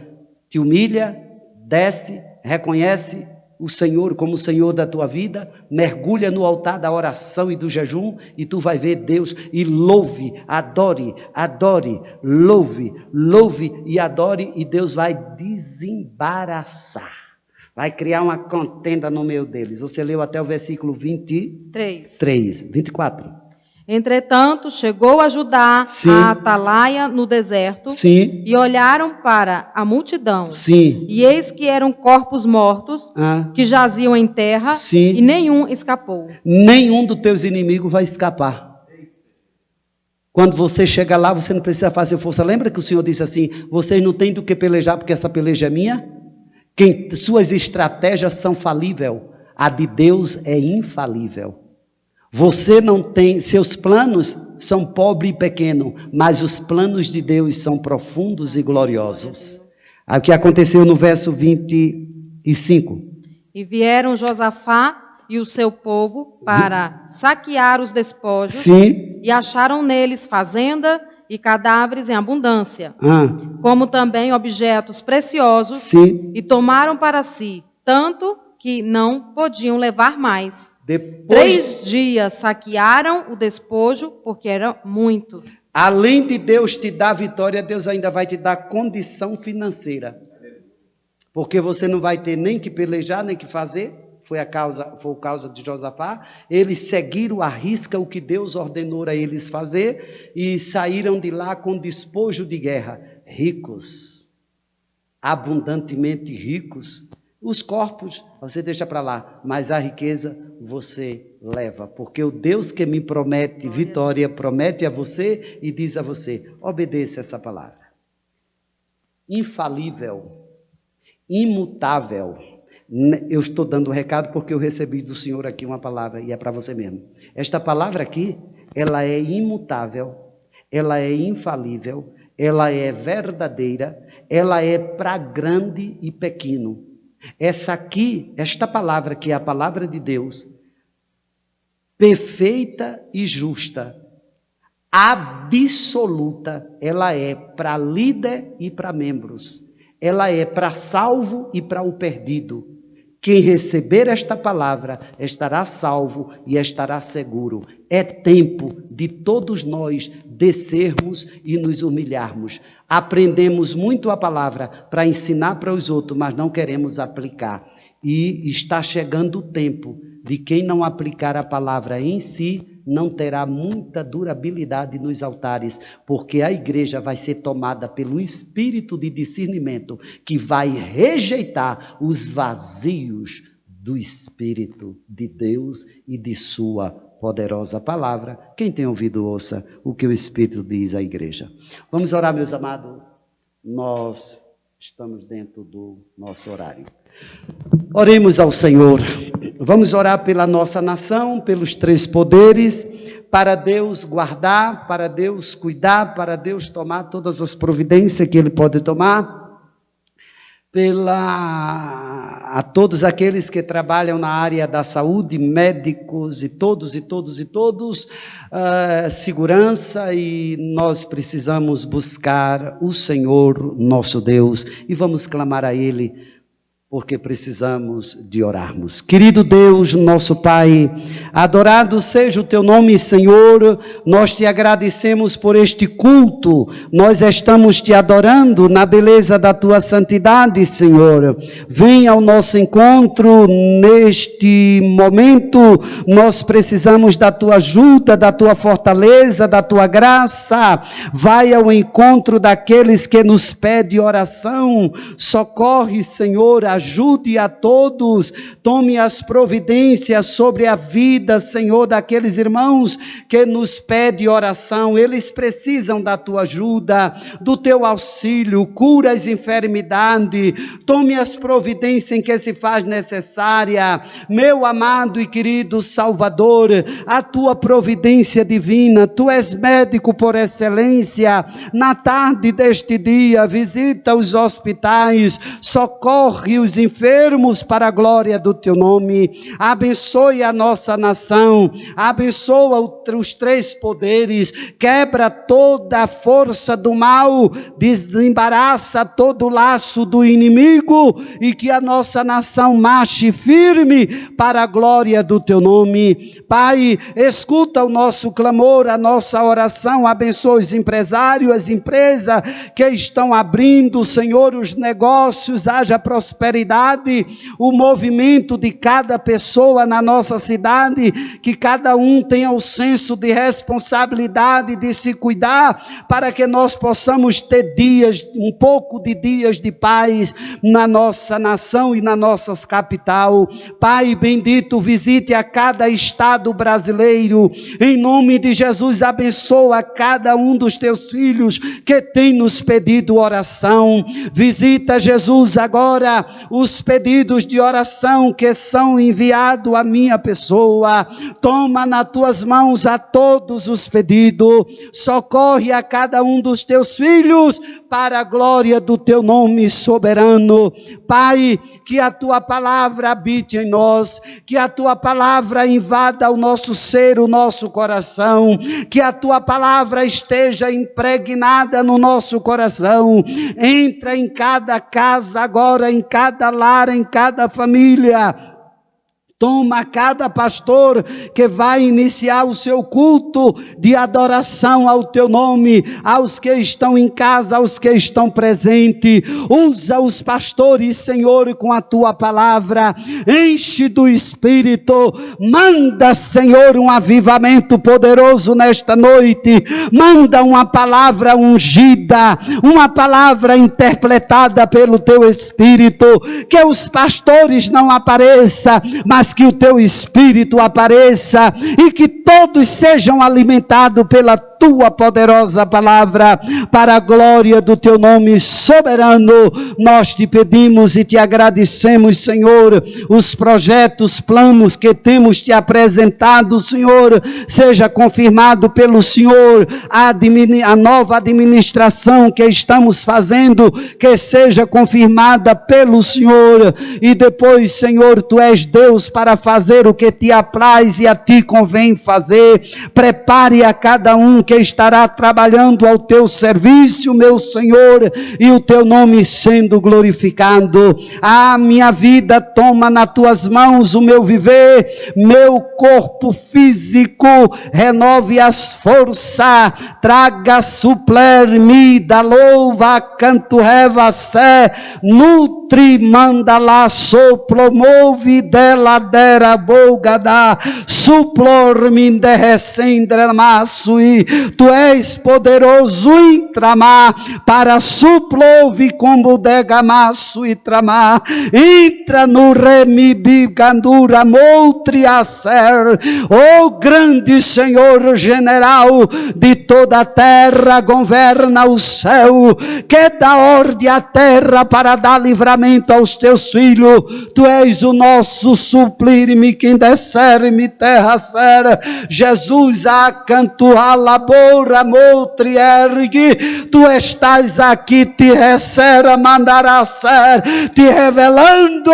te humilha, desce, reconhece o Senhor como o Senhor da tua vida, mergulha no altar da oração e do jejum, e tu vai ver Deus, e louve, adore, louve e adore, e Deus vai desembaraçar. Vai criar uma contenda no meio deles. Você leu até o versículo 24. Entretanto, chegou a Judá a Atalaia no deserto, e olharam para a multidão, e eis que eram corpos mortos, que jaziam em terra, e nenhum escapou. Nenhum dos teus inimigos vai escapar. Quando você chega lá, você não precisa fazer força. Lembra que o Senhor disse assim: vocês não têm do que pelejar, porque essa peleja é minha? Suas estratégias são falíveis, a de Deus é infalível. Você não tem, seus planos são pobres e pequenos, mas os planos de Deus são profundos e gloriosos. O que aconteceu no verso 25. E vieram Josafá e o seu povo para saquear os despojos, e acharam neles fazenda e cadáveres em abundância, como também objetos preciosos, e tomaram para si tanto que não podiam levar mais. 3 dias saquearam o despojo, porque era muito. Além de Deus te dar vitória, Deus ainda vai te dar condição financeira. Porque você não vai ter nem que pelejar, nem que fazer. Foi a causa de Josafá. Eles seguiram à risca o que Deus ordenou a eles fazer, e saíram de lá com despojo de guerra. Ricos, abundantemente ricos. Os corpos você deixa para lá, mas a riqueza você leva, porque o Deus que me promete vitória, promete a você e diz a você: obedeça essa palavra. Infalível, imutável. Eu estou dando um recado porque eu recebi do Senhor aqui uma palavra, e é para você mesmo. Esta palavra aqui, ela é imutável, ela é infalível, ela é verdadeira, ela é para grande e pequeno. Esta palavra que é a palavra de Deus, perfeita e justa, absoluta, ela é para líder e para membros, ela é para salvo e para o perdido. Quem receber esta palavra estará salvo e estará seguro. É tempo de todos nós descermos e nos humilharmos. Aprendemos muito a palavra para ensinar para os outros, mas não queremos aplicar. E está chegando o tempo de quem não aplicar a palavra em si, não terá muita durabilidade nos altares, porque a igreja vai ser tomada pelo espírito de discernimento, que vai rejeitar os vazios do Espírito de Deus e de sua poderosa palavra. Quem tem ouvido, ouça o que o Espírito diz à igreja. Vamos orar, meus amados. Nós estamos dentro do nosso horário. Oremos ao Senhor. Vamos orar pela nossa nação, pelos 3 poderes, para Deus guardar, para Deus cuidar, para Deus tomar todas as providências que Ele pode tomar, a todos aqueles que trabalham na área da saúde, médicos e todos, segurança, e nós precisamos buscar o Senhor, nosso Deus, e vamos clamar a Ele, porque precisamos de orarmos. Querido Deus, nosso Pai, Adorado seja o teu nome, Senhor. Nós te agradecemos por este culto. Nós estamos te adorando na beleza da tua santidade, Senhor. Venha ao nosso encontro neste momento. Nós precisamos da tua ajuda, da tua fortaleza, da tua graça. Vai ao encontro daqueles que nos pedem oração. Socorre, Senhor, ajude a todos. Tome as providências sobre a vida, Senhor, daqueles irmãos que nos pedem oração. Eles precisam da tua ajuda, do teu auxílio. Cura as enfermidades. Tome as providências em que se faz necessária. Meu amado e querido Salvador, a tua providência divina. Tu és médico por excelência. Na tarde deste dia, visita os hospitais, socorre os enfermos para a glória do teu nome. Abençoe a nossa nação, abençoa os três poderes, quebra toda a força do mal, desembaraça todo o laço do inimigo e que a nossa nação marche firme para a glória do teu nome. Pai, escuta o nosso clamor, a nossa oração, abençoa os empresários, as empresas que estão abrindo, Senhor, os negócios, haja prosperidade, o movimento de cada pessoa na nossa cidade, que cada um tenha o senso de responsabilidade de se cuidar, para que nós possamos ter dias, um pouco de dias de paz na nossa nação e na nossa capital. Pai bendito, visite a cada estado brasileiro, em nome de Jesus, abençoa cada um dos teus filhos que tem nos pedido oração. Visita, Jesus, agora os pedidos de oração que são enviados à minha pessoa. Toma nas tuas mãos a todos os pedidos. Socorre a cada um dos teus filhos para a glória do teu nome soberano. Pai, que a tua palavra habite em nós, que a tua palavra invada o nosso ser, o nosso coração, que a tua palavra esteja impregnada no nosso coração. Entra em cada casa agora, em cada lar, em cada família. Toma cada pastor que vai iniciar o seu culto de adoração ao teu nome, aos que estão em casa, aos que estão presentes. Usa os pastores, Senhor, com a tua palavra. Enche do Espírito. Manda, Senhor, um avivamento poderoso nesta noite. Manda uma palavra ungida, uma palavra interpretada pelo teu Espírito. Que os pastores não apareçam, mas que o teu Espírito apareça e que todos sejam alimentados pela tua poderosa palavra, para a glória do teu nome soberano. Nós te pedimos e te agradecemos, Senhor, os projetos, planos que temos te apresentado, Senhor, seja confirmado pelo Senhor, a nova administração que estamos fazendo, que seja confirmada pelo Senhor, e depois, Senhor, tu és Deus para fazer o que te apraz e a ti convém fazer. Prepare a cada um que estará trabalhando ao teu serviço, meu Senhor, e o teu nome sendo glorificado. A minha vida toma nas tuas mãos o meu viver, meu corpo físico, renove as forças, traga supler-me da louva, canto reva sé, nutri, manda lá, sopro, move dela, dera, bolgada, suplor-me, derrecendra, maçui. Tu és poderoso em tramar, para suplove como degamaço e tramar. Entra no remibigandura, moutriacer, ó grande Senhor general de toda a terra, governa o céu, que dá ordem à terra para dar livramento aos teus filhos. Tu és o nosso suplir-me, quem descer-me terra ser. Jesus, a cantuar labora, moutre ergue, tu estás aqui, te recera, mandará ser, te revelando,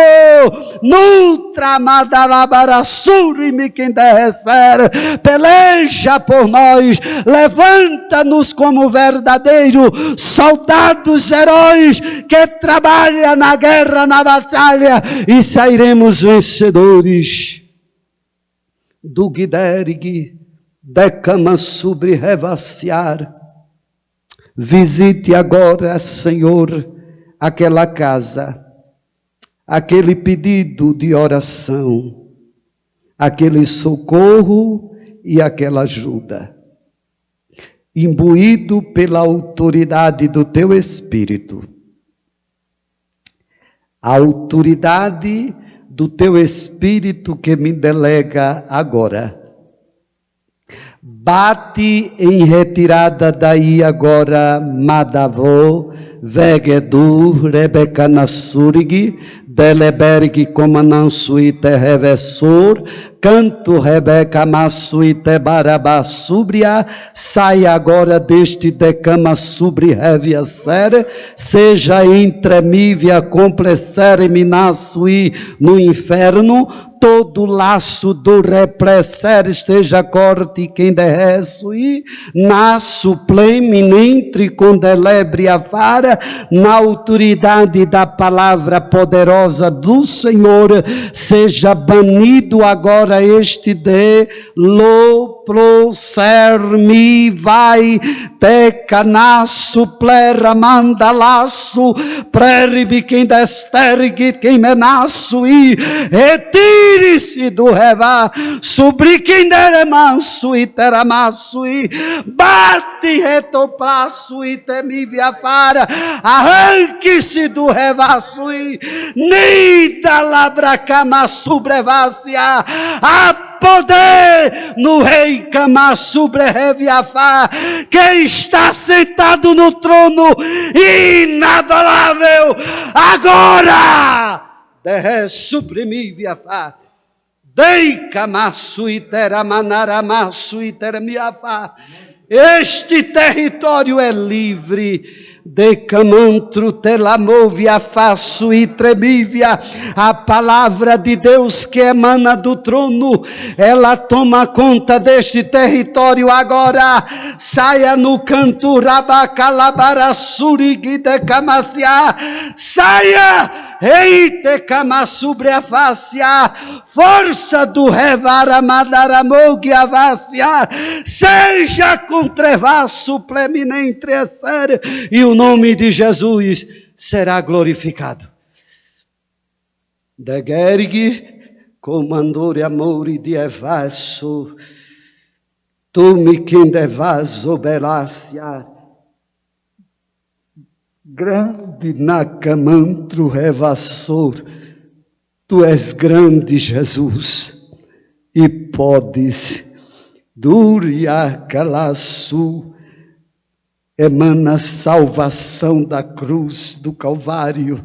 nutra, madarabara, surime, quem descer, peleja por nós, levanta-nos como verdadeiros soldados heróis, que trabalha na guerra, na batalha, e sairemos vencedores. do Guidergue, de cama sobre revaciar. Visite agora, Senhor, aquela casa, aquele pedido de oração, aquele socorro e aquela ajuda. Imbuído pela autoridade do Teu Espírito, a autoridade do Teu Espírito que me delega agora. Bate em retirada daí agora, Madavô, Vegedu, Rebeca Nassurig, Deleberg Comanansuite Revessor, Canto Rebeca Massuite Barabasúbria, sai agora deste decama sobre reviacer, seja entremívia complexere minassui no inferno, todo laço do represser esteja corte quem derressui, nasso pleminentre com delebre avara, na autoridade da palavra poderosa do Senhor, seja banido agora este de loprosermi vai tecanasso plera mandalaço preribi quem destergue quem menaço e retire-se do revá sobre quem deremanso e teramasso e bate retoplaço e temívia fara arranque-se do revaço e nida labracama subrevácia a poder no rei Camassubre Reviafá, que está sentado no trono inabalável, agora de suprimir-viafá, dei Camassu e Teramanaramassu e Teramiafá. Este território é livre. Decamantro telamóvia faço e tremívia, a palavra de Deus que emana do trono, ela toma conta deste território agora. Saia no canto rabacalabarassuri decamaciá, saia reite camassubri afácia, força do revaramadaramog avaciar, seja com trevaço pleminentre a sério, e o nome de Jesus será glorificado. De Gerg, comandore amore de evasso, tu me quem devas obelácia, grande nacamantro revassor, tu és grande, Jesus, e podes, duria calassu, emana salvação da cruz do Calvário,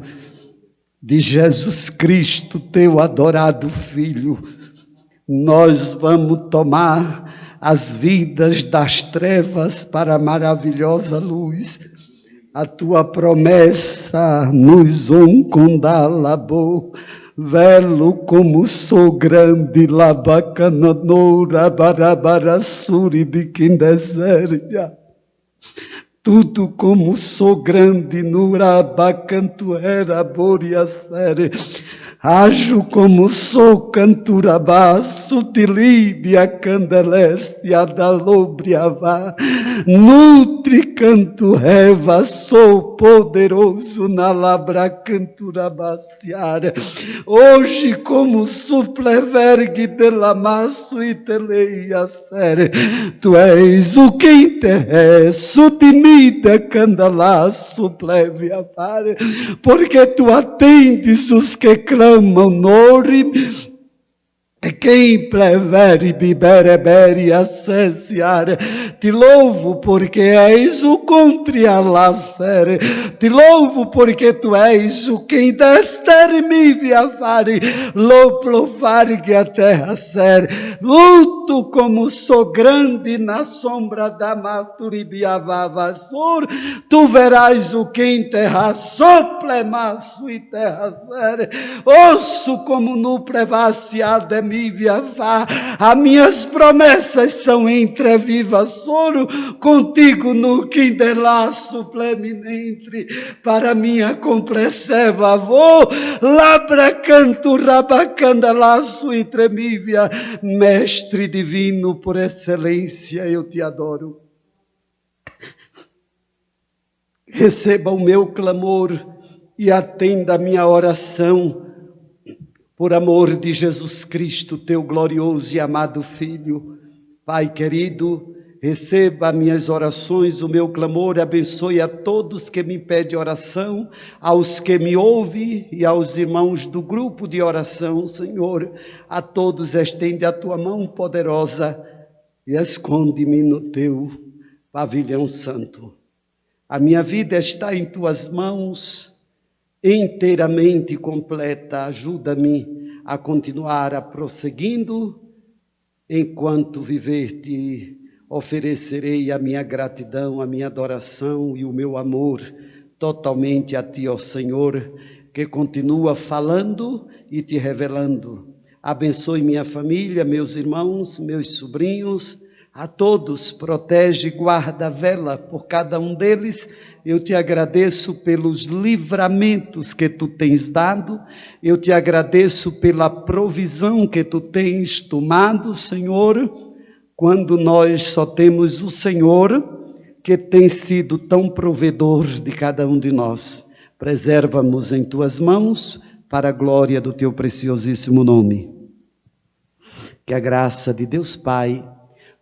de Jesus Cristo, teu adorado Filho. Nós vamos tomar as vidas das trevas para a maravilhosa luz. A tua promessa nos oncondalabou, velo como sou grande, labacananoura, barabarassuri, biquindeséria. Tudo como sou grande, nurabacantuera, boriacere. Ajo como sou canturabá, sutilíbia, candeleste, adalobriavá, nutri canto reva, sou poderoso na labra canturabastiara. Hoje como suplevergue de lamaço e teleia série, tu és o que interessa, timida candalaço plevia pare, porque tu atendes os que clamam nori, quem prevere biberebere acessiar. Te louvo porque és o contrialacer, te louvo porque tu és o quem destermive a fare, loplovargue a terra ser, luto como sou grande na sombra da maturibiavavassor, tu verás o que enterra soplemaço e terra ser, osso como no prevaciar de as minhas promessas são entrevivas, sono contigo no quindelácio pleminente, para minha compreseva avô, labra canto rabacandalaço e tremívia, mestre divino por excelência, eu te adoro. Receba o meu clamor e atenda a minha oração, por amor de Jesus Cristo, teu glorioso e amado Filho. Pai querido, receba minhas orações, o meu clamor, abençoe a todos que me pedem oração, aos que me ouvem e aos irmãos do grupo de oração, Senhor. A todos estende a tua mão poderosa e esconde-me no teu pavilhão santo. A minha vida está em tuas mãos, inteiramente completa. Ajuda-me a continuar a prosseguindo. Enquanto viver, te oferecerei a minha gratidão, a minha adoração e o meu amor totalmente a ti, ó Senhor, que continua falando e te revelando. Abençoe minha família, meus irmãos, meus sobrinhos, a todos, protege, guarda, vela por cada um deles. Eu te agradeço pelos livramentos que tu tens dado, eu te agradeço pela provisão que tu tens tomado, Senhor, quando nós só temos o Senhor, que tem sido tão provedor de cada um de nós. Preserva-nos em tuas mãos, para a glória do teu preciosíssimo nome. Que a graça de Deus Pai,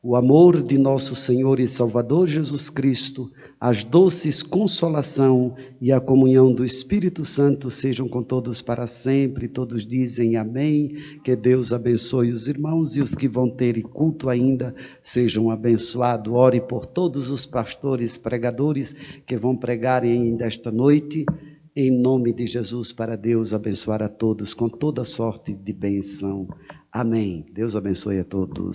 o amor de nosso Senhor e Salvador Jesus Cristo, as doces consolação e a comunhão do Espírito Santo sejam com todos para sempre. Todos dizem amém. Que Deus abençoe os irmãos e os que vão ter culto ainda sejam abençoados. Ore por todos os pastores, pregadores que vão pregar ainda esta noite. Em nome de Jesus, para Deus abençoar a todos com toda sorte de bênção. Amém. Deus abençoe a todos.